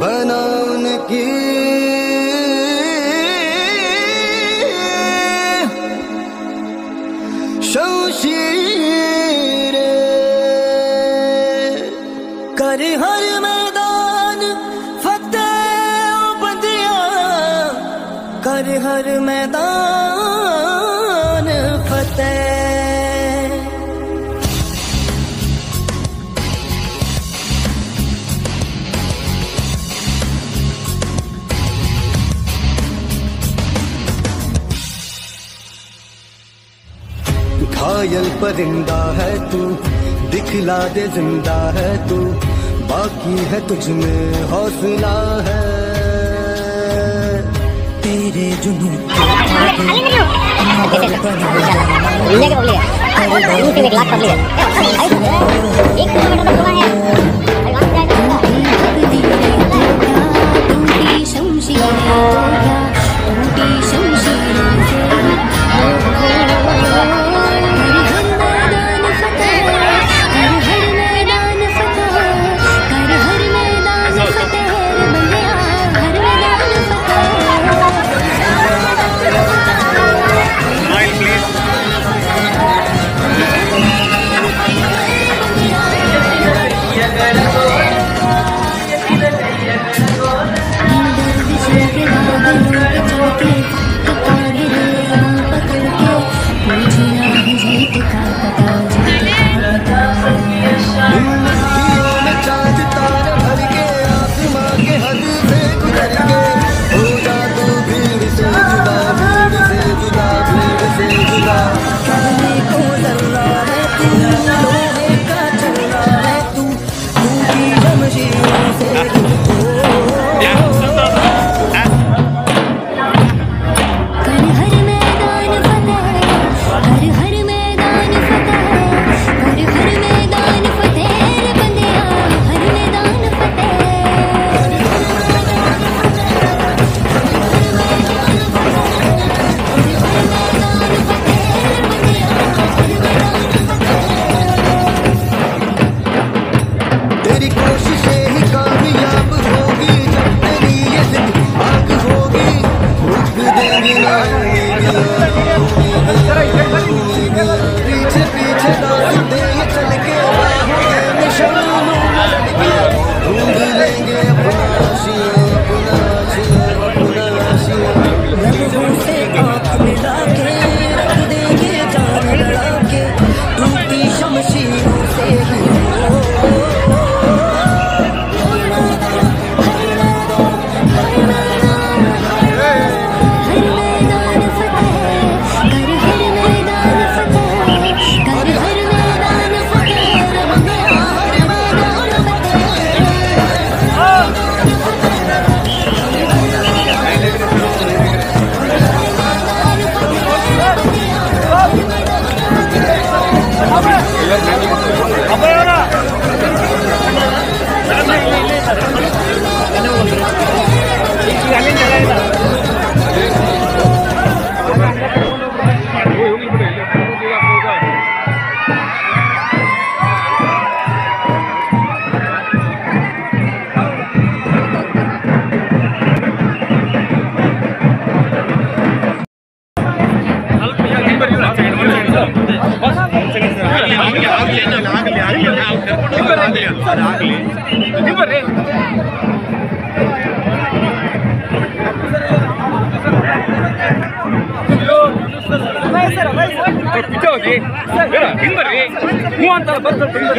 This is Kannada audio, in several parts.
बनाने की शमशीर कर हर मैदान फतेह बंदिया कर हर मैदान फतेह। घायल परिंदा है तू दिखला दे जिंदा है तू बाकी है तुझ में हौसला है तेरे जुनून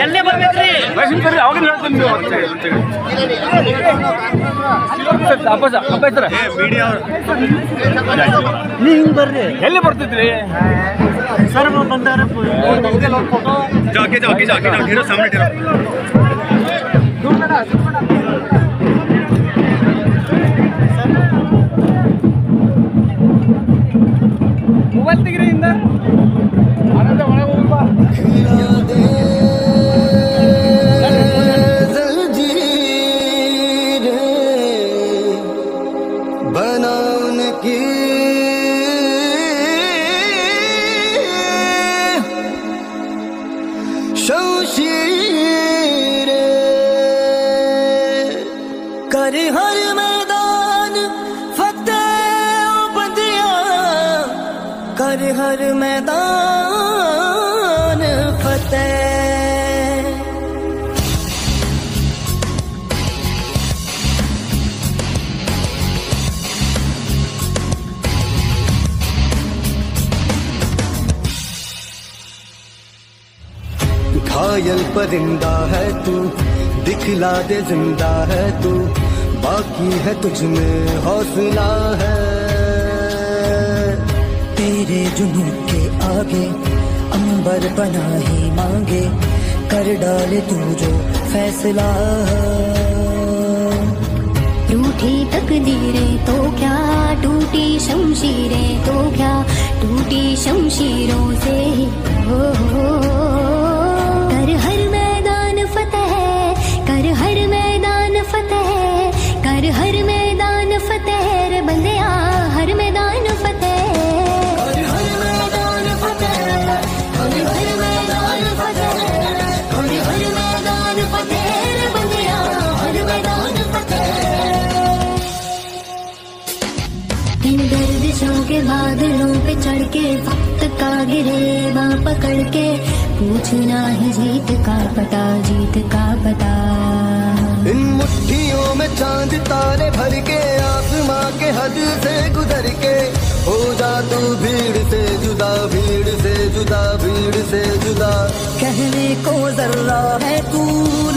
ಎಲ್ಲೇ ಬರ್ಬೇಕ್ರಿ ಅವಾಗ ನೀ ಹಿಂಗ್ ಬರ್ರಿ ಎಲ್ಲಿ ಬರ್ತಿದ್ರಿ ಸರ್ ಬಂದಾರ जाके जाके जाके ना ठहरो सामने ठहरो मोबाइल ತೆಗಿರಿ ಇಂದ ಆನಂದ ಒಳಗೆ ಹೋಗ್ಬಾ बनाने की शमशीर कर हर मैदान फतेह ओ बंदिया, कर हर मैदान फतेह। घायल परिंदा है तू, दिखला दे जिंदा है तू, बाकी है तुझ में हौसला है। तेरे जुनून के आगे अंबर पनाही मांगे, कर डाले तू जो फैसला। रूठी तकदीरें तो क्या, टूटी शमशीरें तो क्या, टूटी शमशीरों से ही कर हर मैदान फतेह, कर हर मैदान फतेह, कर हर मैदान फतेह रे बंदिया, हर मैदान फतेह। कर हर मैदान फतेह, कर हर मैदान फतेह, कर हर मैदान फतेह रे बंदिया, हर मैदान फतेह। इन गर्दिशों के बादलों पे चढ़ के वक्त का गिरेबां पकड़ के, पूछना है जीत का पता, जीत का पता। इन मुट्ठियों में चांद तारे भर के, आसमां के हद से गुजर के, हो जा तू भीड़ से जुदा, भीड़ से जुदा, भीड़ से जुदा। कहने को जर्रा है तू,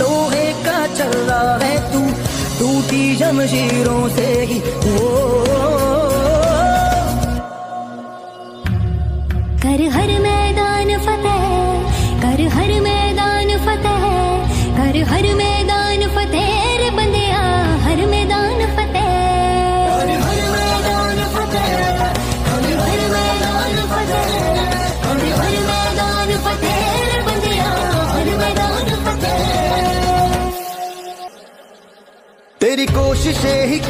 लोहे का चर्रा है तू, टूटी जमशीरों से ही कर हर मैदान फतेह, कर हर मैदान फतेह, कर हर मैदान फतेह रे बंदिया, हर मैदान फतेह। कर हर मैदान फतेह, कर हर मैदान फतेह, कर हर मैदान फतेह रे बंदिया, हर मैदान फतेह। तेरी कोशिशें ही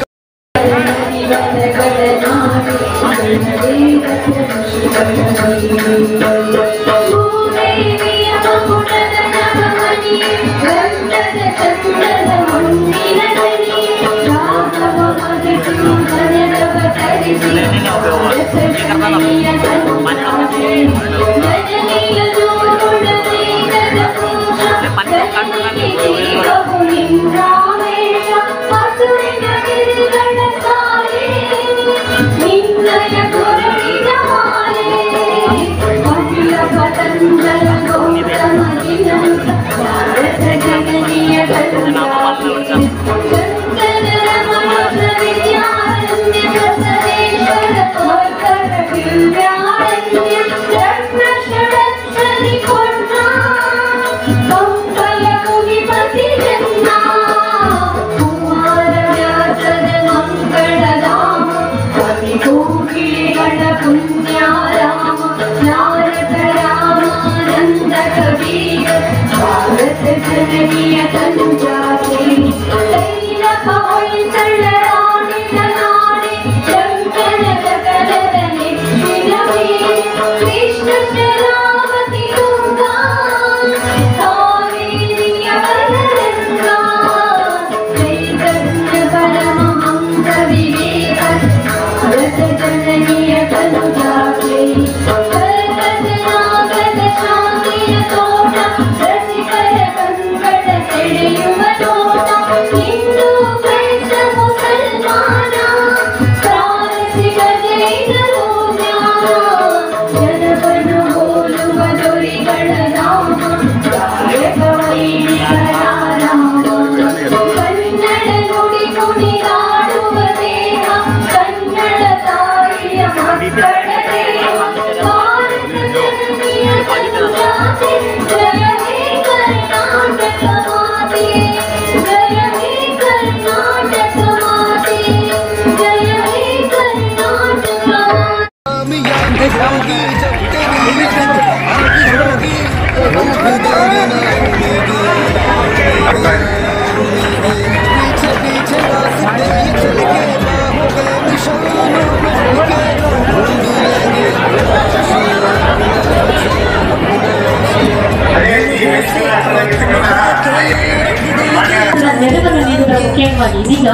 Never ಮುಖ್ಯವಾಗಿ ಇದೀಗ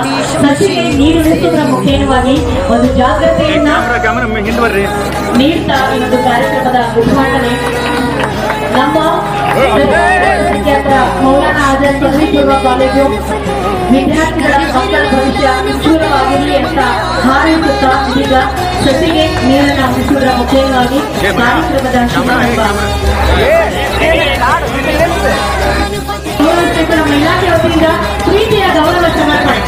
ಸಸಿಗೆ ನೀರು ಉಳಿಸುವುದರ ಮುಖ್ಯವಾಗಿ ಒಂದು ಜಾಗೃತೆಯನ್ನ ನೀಡ್ತಾ ಈ ಒಂದು ಕಾರ್ಯಕ್ರಮದ ಉದ್ಘಾಟನೆ ನಮ್ಮ ಮೌಲಾನ ಆಜಾದ್ ಪದವಿ ಪೂರ್ವ ಕಾಲೇಜು ವಿದ್ಯಾರ್ಥಿಗಳ ಮಕ್ಕಳ ಭವಿಷ್ಯ ಉಜ್ವಲವಾಗಿರಲಿ ಅಂತ ಹಾರೈಸುತ್ತಾ ಇದೀಗ ಸಸಿಗೆ ನೀರನ್ನು ಉಳಿಸುವುದರ ಮುಖ್ಯವಾಗಿ ಕಾರ್ಯಕ್ರಮದ ಶುಭಾರಂಭ. ನಮ್ಮ ಇಲಾಖೆ ವತಿಯಿಂದ ಪ್ರೀತಿಯ ಗೌರವ ಸಮರ್ಪಣೆ.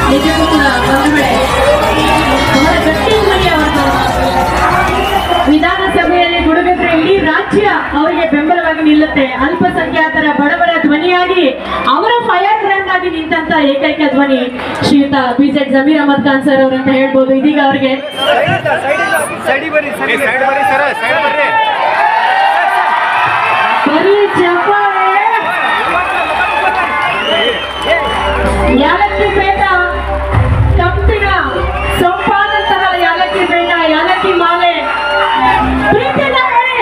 ನಿಜಕ್ಕೂ ಕೂಡ ಬಂಧುಗಳೇ, ಅವರ ಗಟ್ಟಿ ಧ್ವನಿ ಅವರನ್ನು ವಿಧಾನಸಭೆಯಲ್ಲಿ ಗುಡುಗಿದ್ರೆ ಇಡೀ ರಾಜ್ಯ ಅವರಿಗೆ ಬೆಂಬಲವಾಗಿ ನಿಲ್ಲುತ್ತೆ. ಅಲ್ಪಸಂಖ್ಯಾತರ ಬಡವರ ಧ್ವನಿಯಾಗಿ ಅವರ ಫೈರ್ ಬ್ರ್ಯಾಂಡ್ ಆಗಿ ನಿಂತ ಏಕೈಕ ಧ್ವನಿ ಶ್ರೀಯುತ ಬಿಜೆಡ್ ಜಮೀರ್ ಅಹಮದ್ ಖಾನ್ ಸರ್ ಅವರಂತ ಹೇಳ್ಬೋದು. ಇದೀಗ ಅವರಿಗೆ ಯಾಲಕ್ಕಿ ಬೇಡ, ಕಂಪಿನ ಸೊಂಪಾದಂತಹ ಯಾಲಕ್ಕಿ ಬೇಡ, ಯಾಲಕ್ಕಿ ಮಾಲೆ ಪ್ರೀತಿಯಿಂದ ಹೇಳಿ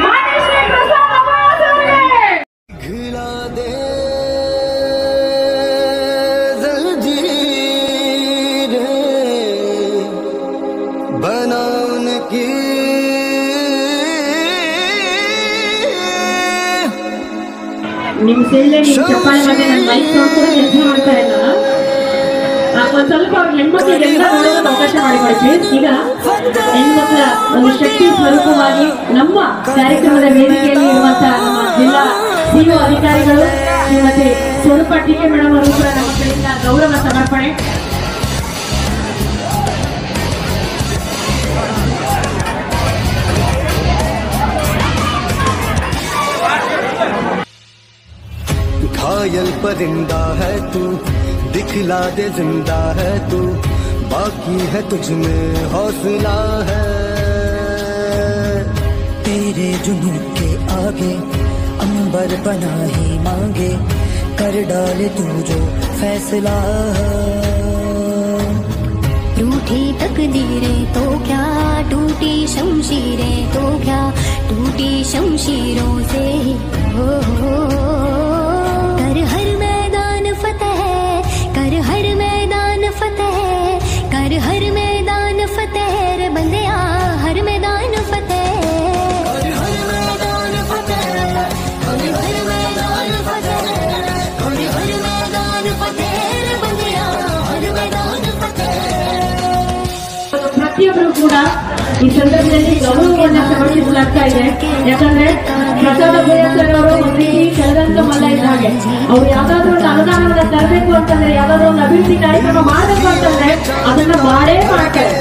ಮಾದೇಶ್ವರಿ ಪ್ರಸಾದ್ ಅಬ್ಬಾಸ್ ಅವರಿಗೆ. घिला दे जंजीरें बनाने की ನಿಮ್ ಸೇಲೆ ನಿಮ್ ಚಪ್ಪಾಳೆ ಮತ್ತೆ ನನ್ನ ಮೈಕ್ ಸೌಂಡ್ ಕೂಡ ಕೆಲಸ ಮಾಡ್ತಾ ಇಲ್ಲ. ಒಂದ್ ಸ್ವಲ್ಪ ಅವ್ರ ಹೆಣ್ಮಕ್ಳಿಗೆಲ್ಲ ನೋಡೋದಕ್ಕೆ ಅವಕಾಶ ಮಾಡಿಕೊಡ್ತೀವಿ. ಈಗ ಹೆಣ್ಮಕ್ಳ ಒಂದು ಶಕ್ತಿ ಸ್ವರೂಪವಾಗಿ ನಮ್ಮ ಕಾರ್ಯಕ್ರಮದ ವೇದಿಕೆಯಲ್ಲಿ ಇರುವಂತಹ ನಮ್ಮ ಜಿಲ್ಲಾ ಸಿಒ ಅಧಿಕಾರಿಗಳು ಶ್ರೀಮತಿ ಸ್ವರೂಪ ಟಿಕೆ ಮೇಡಮ್ ಅವರು ಕೂಡ ನಮ್ಮ ಕಡೆಯಿಂದ ಗೌರವ ಸಮರ್ಪಣೆ. घायल परिंदा है तू, दिखला दे जिंदा है तू, बाकी है तुझ में हौसला है। तेरे जुनून के आगे अंबर बना ही मांगे, कर डाले तू जो फैसला। रूठी तकदीरें तो क्या, टूटी शमशीरें तो क्या, टूटी शमशीरों से ही हो। कर हर मैदान फतेह, कर हर मैदान फतेह, कर हर मैदान फतेह रे बंदिया, हर मैदान फतेह, कर हर मैदान फतेह, कर हर मैदान फतेह, कर हर मैदान फतेह रे बंदिया, हर मैदान फतेह। ಪ್ರತಿಯೊಬ್ಬರು ಕೂಡ ಈ ಸಂದರ್ಭದಲ್ಲಿ ಗೌರವವನ್ನು ಸಮರ್ಪಿಸಲಾಗ್ತಾ ಇದೆ. ಯಾಕಂದ್ರೆ ಪ್ರಸಾದ ಸರ್ ಅವರು ಒಂದು ರೀತಿ ಕೆಳದಂತ ಮಲ್ಲ ಇದ್ದ ಹಾಗೆ. ಅವ್ರು ಯಾವ್ದಾದ್ರು ಒಂದು ಅನುದಾನವನ್ನ ತರಬೇಕು ಅಂತಂದ್ರೆ, ಯಾವ್ದಾದ್ರು ಒಂದು ಅಭಿವೃದ್ಧಿ ಕಾರ್ಯಕ್ರಮ ಮಾಡಬೇಕು ಅಂತಂದ್ರೆ ಅದನ್ನ ಮಾಡೇ ಮಾಡ್ತಾರೆ,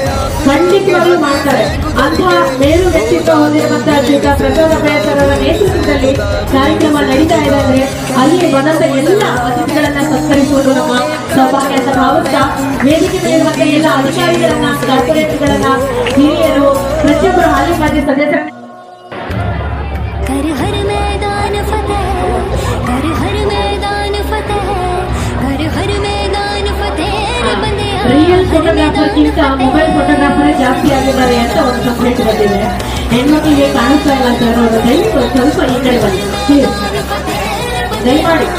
ಖಂಡಿತವಾಗ್ಲೂ ಮಾಡ್ತಾರೆ. ಅಂತಹ ಮೇರು ವ್ಯಕ್ತಿತ್ವ ಹೊಂದಿರುವಂತಹ ಶ್ರೀಯುತ ಪ್ರಸಾದ ಸರ್ ಅವರ ನೇತೃತ್ವದಲ್ಲಿ ಕಾರ್ಯಕ್ರಮ ನಡೀತಾ ಇದೆ. ಅಂದ್ರೆ ಅಲ್ಲಿ ಬಂದಂತ ಎಲ್ಲ ಅತಿಥಿಗಳನ್ನ ಸತ್ಕರಿಸುವುದು ನಮ್ಮ ಸೌಭಾಗ್ಯ ಅಂತ ಭಾವಿಸ್ತಾ, ವೇದಿಕೆ ಮೇಲಿರುವಂತಹ ಎಲ್ಲ ಅಧಿಕಾರಿಗಳನ್ನ, ಕಾರ್ಪೊರೇಟ್ಗಳನ್ನ, ಹಿರಿಯರು, ಪ್ರತಿಯೊಬ್ಬರು ಹಾಲಿ ಮಾಜಿ ಸದಸ್ಯರು. कर हर मैदान फतेह, कर हर मैदान फतेह, कर हर मैदान फतेह रे बंदिया। ರಿಯಲ್ ಫೋಟೋಗ್ರಾಫರ್ಗಿಂತ ಮೊಬೈಲ್ ಫೋಟೋಗ್ರಾಫರ್ ಜಾಸ್ತಿ ಆಗಿದ್ದಾರೆ ಅಂತ ಒಂದು ಕಂಪ್ಲೇಂಟ್ ಬಂದಿದೆ. ಹೆಣ್ಮಕ್ಳಿಗೆ ಕಾಣಿಸ್ತಾ ಇಲ್ಲ ಸರ್ ಅವರು. ದಯವಿಟ್ಟು ಸ್ವಲ್ಪ ಈ ಕಡೆ ಬನ್ನಿ, ದಯಮಾಡಿ.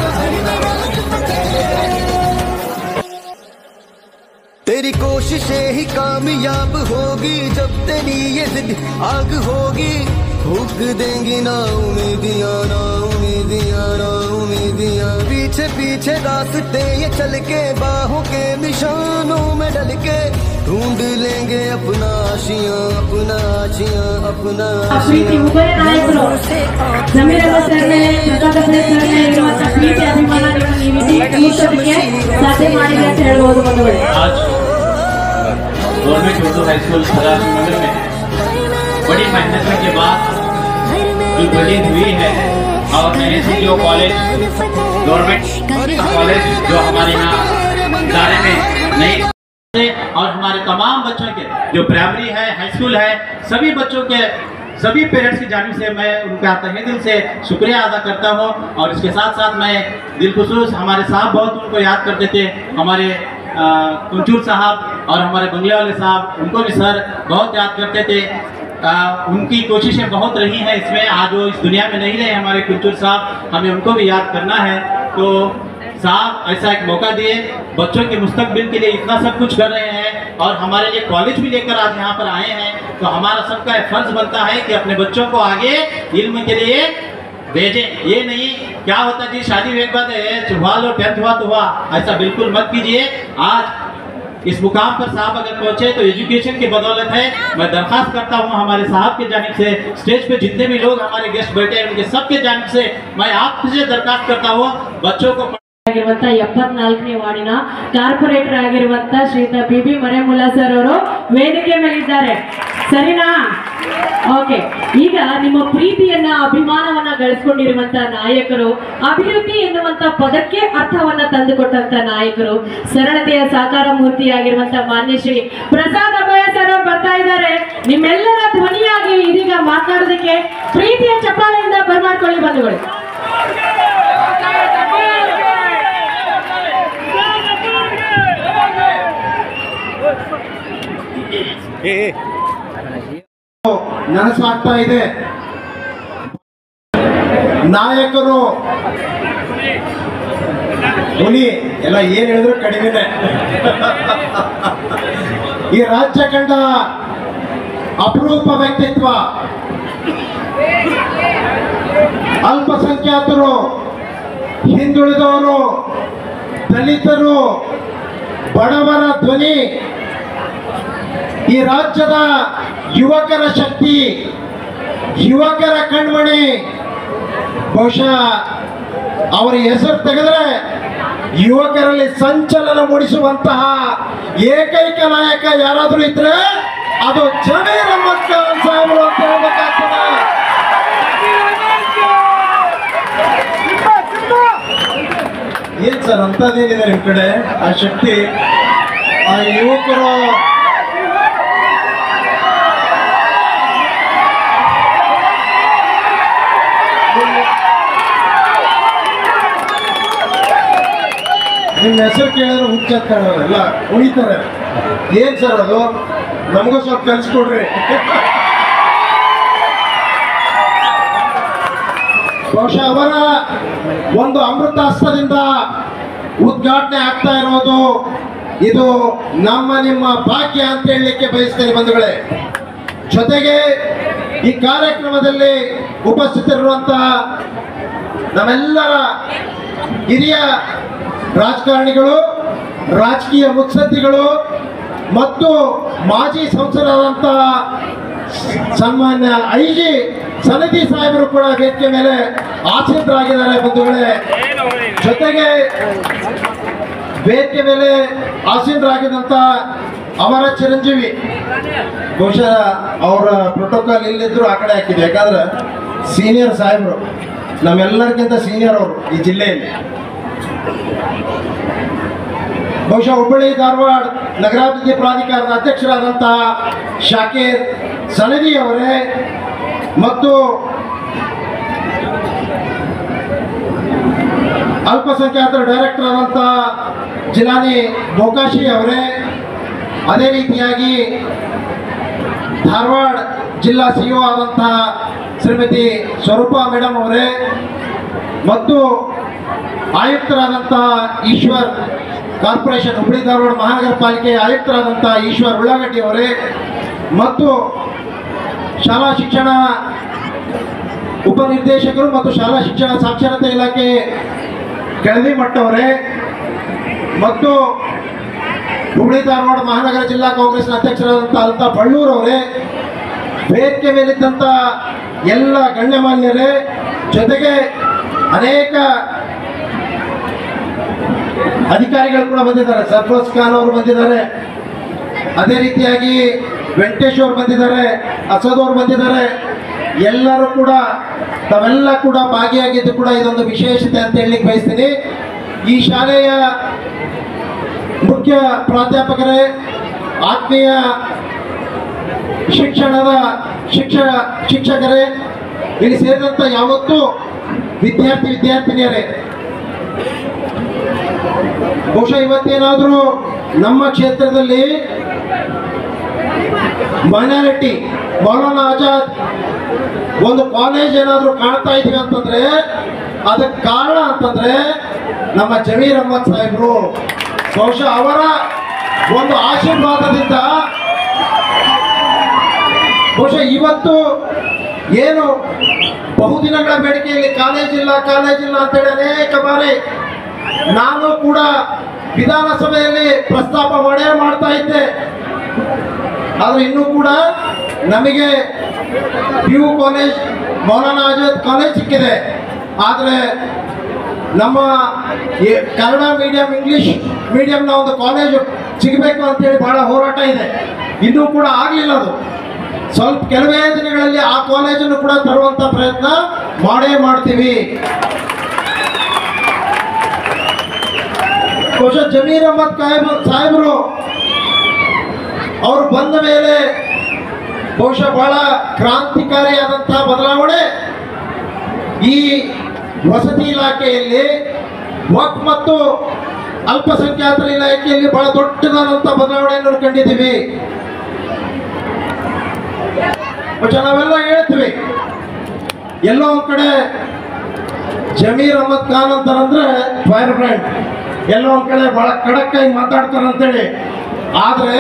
तेरी कोशिशें ही कामयाब होगी, जब तेरी ये जिद आग होगी, फूक देंगी ना उम्मीदियां, ना उम्मीदियां, ना उम्मीदियां। पीछे पीछे रास्ते ये चल के, बाहों के निशानों में डल के, ढूंढ लेंगे अपना आशियां, अपना आशियां, अपना ಪ್ರೀತಿ ಉಭಯ ನಾಯಕರು ಜಮೀರ್ ಅಹಮದ್ ಸರ್ ಮೇಲೆ, ಪ್ರಸಾದ ಸರ್ ಮೇಲೆ ಇರುವಂತಹ ಪ್ರೀತಿ ಅಭಿಮಾನ ಮುಗಿಸೋದಕ್ಕೆ ಸಾಧ್ಯ ಮಾಡಿದೆ ಅಂತ ಹೇಳ್ಬೋದು ಬಂಧುಗಳೇ. गवर्नमेंट उर्दू हाई स्कूल नगर में बड़ी मेहनत के बाद जो बिल्डिंग हुई है, और NSCO कॉलेज, गवर्नमेंट कॉलेज जो हमारे यहाँ दायरे में नहीं, और हमारे तमाम बच्चों के जो प्राइमरी है, हाई स्कूल है, सभी बच्चों के, सभी पेरेंट्स की जानिब से मैं उनका तहे दिल से शुक्रिया अदा करता हूँ। और इसके साथ साथ मैं दिल खुसूस हमारे साहब बहुत उनको याद करते थे, हमारे कुंचूर साहब और हमारे बंगले वाले साहब, उनको भी सर बहुत याद करते थे। उनकी कोशिशें बहुत रही हैं इसमें। आज वो इस दुनिया में नहीं रहे हमारे कुंचुर साहब, हमें उनको भी याद करना है। तो साहब ऐसा एक मौका दिए, बच्चों के मुस्तकबिल के लिए इतना सब कुछ कर रहे हैं और हमारे लिए कॉलेज भी लेकर आज यहाँ पर आए हैं। तो हमारा सबका फर्ज बनता है कि अपने बच्चों को आगे इल्म के लिए भेजें। ये नहीं क्या होता जी शादी एक बात है, हुआ लो 10th हुआ तो हुआ, ऐसा बिल्कुल मत कीजिए। आज इस मुकाम पर साहब अगर पहुंचे तो एजुकेशन की बदौलत है। मैं दरखास्त करता हूं हमारे साहब के जानिब से, स्टेज पे जितने भी लोग हमारे गेस्ट बैठे हैं उनके सबके जानिब से मैं आपसे दरखास्त करता हूं, बच्चों को 74ನೇ ವಾರ್ಡಿನ ಕಾರ್ಪೊರೇಟರ್ ಆಗಿರುವಂತ ಶ್ರೀಯುತ ಬಿಬಿ ಮರೆಮುಲ್ಲಾ ಸರ್ ಅವರು ವೇದಿಕೆ ಮೇಲಿದ್ದಾರೆ, ಸರಿನಾ? ಓಕೆ, ಈಗ ನಿಮ್ಮ ಪ್ರೀತಿಯನ್ನ ಅಭಿಮಾನವನ್ನ ಗಳಿಸಿಕೊಂಡಿರುವಂತ ನಾಯಕರು, ಅಭಿವೃದ್ಧಿ ಎನ್ನುವಂತ ಪದಕ್ಕೆ ಅರ್ಥವನ್ನ ತಂದುಕೊಟ್ಟಂತ ನಾಯಕರು, ಸರಳತೆಯ ಸಾಕಾರ ಮೂರ್ತಿಯಾಗಿರುವಂತ ಮಾನ್ಯ ಶ್ರೀ ಪ್ರಸಾದ್ ಅಭಯ ಸರ್ ಅವರು ಬರ್ತಾ ಇದ್ದಾರೆ. ನಿಮ್ಮೆಲ್ಲರ ಧ್ವನಿಯಾಗಿ ಇದೀಗ ಮಾತನಾಡೋದಕ್ಕೆ ಪ್ರೀತಿಯ ಚಪ್ಪಾಳೆಯಿಂದ ಬರಮಾಡ್ಕೊಳ್ಳಿ ಬಂಧುಗಳು. ನನಸಾಗ್ತಾ ಇದೆ. ನಾಯಕರು ಧ್ವನಿ ಎಲ್ಲ ಏನ್ ಹೇಳಿದ್ರು ಕಡಿಮೆನೆ. ಈ ರಾಜ್ಯ ಕಂಡ ಅಪರೂಪ ವ್ಯಕ್ತಿತ್ವ, ಅಲ್ಪಸಂಖ್ಯಾತರು, ಹಿಂದುಳಿದವರು, ದಲಿತರು, ಬಡವರ ಧ್ವನಿ, ಈ ರಾಜ್ಯದ ಯುವಕರ ಶಕ್ತಿ, ಯುವಕರ ಕಣ್ಮಣಿ. ಬಹುಶಃ ಅವರ ಹೆಸರು ತೆಗೆದರೆ ಯುವಕರಲ್ಲಿ ಸಂಚಲನ ಮೂಡಿಸುವಂತಹ ಏಕೈಕ ನಾಯಕ ಯಾರಾದರೂ ಇದ್ರೆ ಅದು ಜಮೀರ್ ಅಹ್ಮದ್ ಖಾನ್ ಸಾಹೇಬರು ಅಂತ ಹೇಳ್ಬೇಕಾಗ್ತದೆ. ಏನ್ ಸರ್ ಅಂತದೇನಿದೆ ನಿಮ್ ಕಡೆ ಆ ಶಕ್ತಿ, ಆ ಯುವಕರು ನಿಮ್ಮ ಹೆಸರು ಕೇಳಿದ್ರೆ ಹುಚ್ಚಾಗ್ತಾರೆ, ಅವರೆಲ್ಲ ಉಳಿತಾರೆ. ಏನ್ ಸರ್ ಅದು, ನಮಗೂ ಸ್ವಲ್ಪ ಕಲಿಸ್ಕೊಡ್ರಿ. ಬಹುಶಃ ಅವರ ಒಂದು ಅಮೃತಾಸ್ತ್ರದಿಂದ ಉದ್ಘಾಟನೆ ಆಗ್ತಾ ಇರೋದು ಇದು ನಮ್ಮ ನಿಮ್ಮ ಭಾಗ್ಯ ಅಂತ ಹೇಳಲಿಕ್ಕೆ ಬಯಸ್ತೇನೆ ಬಂಧುಗಳೇ. ಜೊತೆಗೆ ಈ ಕಾರ್ಯಕ್ರಮದಲ್ಲಿ ಉಪಸ್ಥಿತರಿರುವಂತಹ ನಮ್ಮೆಲ್ಲರ ಹಿರಿಯ ರಾಜಕಾರಣಿಗಳು, ರಾಜಕೀಯ ಮುತ್ಸದ್ದಿಗಳು ಮತ್ತು ಮಾಜಿ ಸಂಸದರಾದಂತಹ ಸನ್ಮಾನ್ಯ ಐಜಿ ಸನದಿ ಸಾಹೇಬರು ಕೂಡ ವೇದಿಕೆ ಮೇಲೆ ಆಸೀನರಾಗಿದ್ದಾರೆ ಬಂಧುಗಳೇ. ಜೊತೆಗೆ ವೇದಿಕೆ ಮೇಲೆ ಆಸೀನರಾಗಿದ್ದಂಥ ಅವರ ಚಿರಂಜೀವಿ, ಬಹುಶಃ ಅವರ ಪ್ರೋಟೋಕಾಲ್ ಇಲ್ಲಿದ್ರು ಆ ಕಡೆ ಹಾಕಿದ್ವಿ, ಯಾಕಂದ್ರೆ ಸೀನಿಯರ್ ಸಾಹೇಬರು, ನಮ್ಮೆಲ್ಲರಿಗಿಂತ ಸೀನಿಯರ್ ಅವರು ಈ ಜಿಲ್ಲೆಯಲ್ಲಿ. ಬಹುಶಃ ಹುಬ್ಬಳ್ಳಿ ಧಾರವಾಡ ನಗರಾಭಿವೃದ್ಧಿ ಪ್ರಾಧಿಕಾರದ ಅಧ್ಯಕ್ಷರಾದಂತಹ ಶಾಕೀರ್ ಸನದಿ ಅವರೇ ಮತ್ತು ಅಲ್ಪಸಂಖ್ಯಾತರ ಡೈರೆಕ್ಟರ್ ಆದಂತಹ ಜಿಲಾನಿ ಬೋಕಾಶಿ ಅವರೇ, ಅದೇ ರೀತಿಯಾಗಿ ಧಾರವಾಡ ಜಿಲ್ಲಾ ಸಿಇಒ ಆದಂತಹ ಶ್ರೀಮತಿ ಸ್ವರೂಪಾ ಮೇಡಮ್ ಅವರೇ ಮತ್ತು ಆಯುಕ್ತರಾದಂತಹ ಈಶ್ವರ್ ಕಾರ್ಪೊರೇಷನ್ ಹುಬ್ಬಳ್ಳಿ ಧಾರವಾಡ ಮಹಾನಗರ ಪಾಲಿಕೆ ಆಯುಕ್ತರಾದಂತಹ ಈಶ್ವರ್ ಉಳ್ಳಾಗಡ್ಡಿ ಅವರೇ ಮತ್ತು ಶಾಲಾ ಶಿಕ್ಷಣ ಉಪನಿರ್ದೇಶಕರು ಮತ್ತು ಶಾಲಾ ಶಿಕ್ಷಣ ಸಾಕ್ಷರತಾ ಇಲಾಖೆ ಕೆಳದಿ ಮಟ್ಟವರೇ ಮತ್ತು ಹುಬ್ಬಳ್ಳಿ ಧಾರವಾಡ ಮಹಾನಗರ ಜಿಲ್ಲಾ ಕಾಂಗ್ರೆಸ್ನ ಅಧ್ಯಕ್ಷರಾದಂಥ ಅಲ್ತಾ ಬಳ್ಳೂರ್ ಅವರೇ, ವೇದಿಕೆ ಮೇಲಿದ್ದಂಥ ಎಲ್ಲ ಗಣ್ಯಮಾನ್ಯರೇ, ಜೊತೆಗೆ ಅನೇಕ ಅಧಿಕಾರಿಗಳು ಕೂಡ ಬಂದಿದ್ದಾರೆ. ಸರ್ಫರೋಜ್ ಖಾನ್ ಅವರು ಬಂದಿದ್ದಾರೆ, ಅದೇ ರೀತಿಯಾಗಿ ವೆಂಕಟೇಶ್ ಅವರು ಬಂದಿದ್ದಾರೆ, ಅಸದ್ ಅವರು ಬಂದಿದ್ದಾರೆ. ಎಲ್ಲರೂ ಕೂಡ ತಾವೆಲ್ಲ ಕೂಡ ಭಾಗಿಯಾಗಿದ್ದು ಕೂಡ ಇದೊಂದು ವಿಶೇಷತೆ ಅಂತ ಹೇಳಲಿಕ್ಕೆ ಬಯಸ್ತೀನಿ. ಈ ಶಾಲೆಯ ಮುಖ್ಯ ಪ್ರಾಧ್ಯಾಪಕರೇ, ಆತ್ಮೀಯ ಶಿಕ್ಷಣದ ಶಿಕ್ಷಕರೇ, ಇಲ್ಲಿ ಸೇರಿದಂಥ ಯಾವತ್ತೂ ವಿದ್ಯಾರ್ಥಿನಿಯರೇ, ಬಹುಶಃ ಇವತ್ತೇನಾದರೂ ನಮ್ಮ ಕ್ಷೇತ್ರದಲ್ಲಿ ಮೈನಾರಿಟಿ ಮೌಲಾನಾ ಆಜಾದ್ ಒಂದು ಕಾಲೇಜ್ ಏನಾದರೂ ಕಾಣ್ತಾ ಇದೀವಿ ಅಂತಂದ್ರೆ ಅದಕ್ಕೆ ಕಾರಣ ಅಂತಂದ್ರೆ ನಮ್ಮ ಜಮೀರ್ ಅಹ್ಮದ್ ಸಾಹೇಬ್ರು. ಬಹುಶಃ ಅವರ ಒಂದು ಆಶೀರ್ವಾದದಿಂದ ಬಹುಶಃ ಇವತ್ತು ಏನು ಬಹುದಿನಗಳ ಬೇಡಿಕೆಯಲ್ಲಿ ಕಾಲೇಜ್ ಇಲ್ಲ ಅಂತೇಳಿ ಅನೇಕ ಬಾರಿ ನಾನು ಕೂಡ ವಿಧಾನಸಭೆಯಲ್ಲಿ ಪ್ರಸ್ತಾಪ ಮಾಡ್ತಾ ಇದ್ದೆ. ಆದರೆ ಇನ್ನೂ ಕೂಡ ನಮಗೆ PU college Maulana Azad college ಸಿಕ್ಕಿದೆ. ಆದರೆ ನಮ್ಮ ಕನ್ನಡ ಮೀಡಿಯಂ ಇಂಗ್ಲಿಷ್ ಮೀಡಿಯಂನ ಒಂದು ಕಾಲೇಜು ಸಿಗಬೇಕು ಅಂತೇಳಿ ಬಹಳ ಹೋರಾಟ ಇದೆ. ಇನ್ನೂ ಕೂಡ ಆಗಲಿಲ್ಲ. ಅದು ಸ್ವಲ್ಪ ಕೆಲವೇ ದಿನಗಳಲ್ಲಿ ಆ ಕಾಲೇಜನ್ನು ಕೂಡ ತರುವಂತ ಪ್ರಯತ್ನ ಮಾಡ್ತೀವಿ. ಬಹುಶಃ ಜಮೀರ್ ಅಹ್ಮದ್ ಸಾಹೇಬರು ಅವರು ಬಂದ ಮೇಲೆ ಬಹುಶಃ ಬಹಳ ಕ್ರಾಂತಿಕಾರಿಯಾದಂತಹ ಬದಲಾವಣೆ ಈ ವಸತಿ ಇಲಾಖೆಯಲ್ಲಿ, ವಕ್ಫ್ ಮತ್ತು ಅಲ್ಪಸಂಖ್ಯಾತರ ಇಲಾಖೆಯಲ್ಲಿ ಬಹಳ ದೊಡ್ಡದಾದಂತಹ ಬದಲಾವಣೆಯನ್ನು ಕಂಡಿದ್ದೀವಿ. ನಾವೆಲ್ಲ ಹೇಳ್ತೀವಿ ಎಲ್ಲೋ ಒಂದ್ ಕಡೆ ಜಮೀರ್ ಅಹ್ಮದ್ ಖಾನ್ ಅಂತಾರಂದ್ರೆ ಫೈರ್ ಬ್ರ್ಯಾಂಡ್, ಎಲ್ಲೋ ಒಂದ್ ಕಡೆ ಬಹಳ ಖಡಕ್ಕಾಗಿ ಮಾತಾಡ್ತಾರಂತೇಳಿ. ಆದರೆ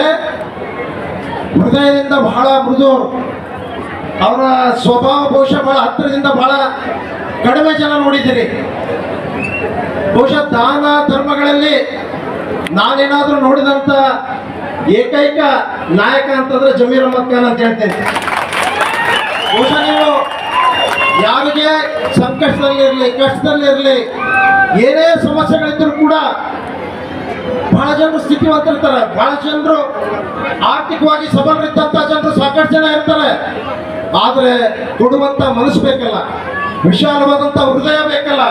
ಹೃದಯದಿಂದ ಬಹಳ ಮೃದುವರು. ಅವರ ಸ್ವಭಾವ ಬಹುಶಃ ಬಹಳ ಹತ್ತಿರದಿಂದ ಬಹಳ ಕಡಿಮೆ ಜನ ನೋಡಿದ್ದೀರಿ. ಬಹುಶಃ ದಾನ ಧರ್ಮಗಳಲ್ಲಿ ನಾನೇನಾದ್ರೂ ನೋಡಿದಂಥ ಏಕೈಕ ನಾಯಕ ಅಂತಂದ್ರೆ ಜಮೀರ್ ಅಹ್ಮದ್ ಖಾನ್ ಅಂತ ಹೇಳ್ತೇನೆ. ಬಹುಶಃ ನೀವು ಯಾರಿಗೆ ಸಂಕಷ್ಟದಲ್ಲಿರಲಿ ಕಷ್ಟದಲ್ಲಿರಲಿ ಏನೇ ಸಮಸ್ಯೆಗಳಿದ್ದರೂ ಕೂಡ ಬಹಳ ಜನರು ಸ್ಥಿತಿವಂತರಿರ್ತಾರೆ. ಬಹಳ ಜನರು ಆರ್ಥಿಕವಾಗಿ ಸಬಲರಿದ್ದಂಥ ಜನರು ಸಾಕಷ್ಟು ಜನ ಇರ್ತಾರೆ. ಆದರೆ ಕೊಡುವಂಥ ಮನಸ್ಸು ಬೇಕಲ್ಲ, ವಿಶಾಲವಾದಂಥ ಹೃದಯ ಬೇಕಲ್ಲ,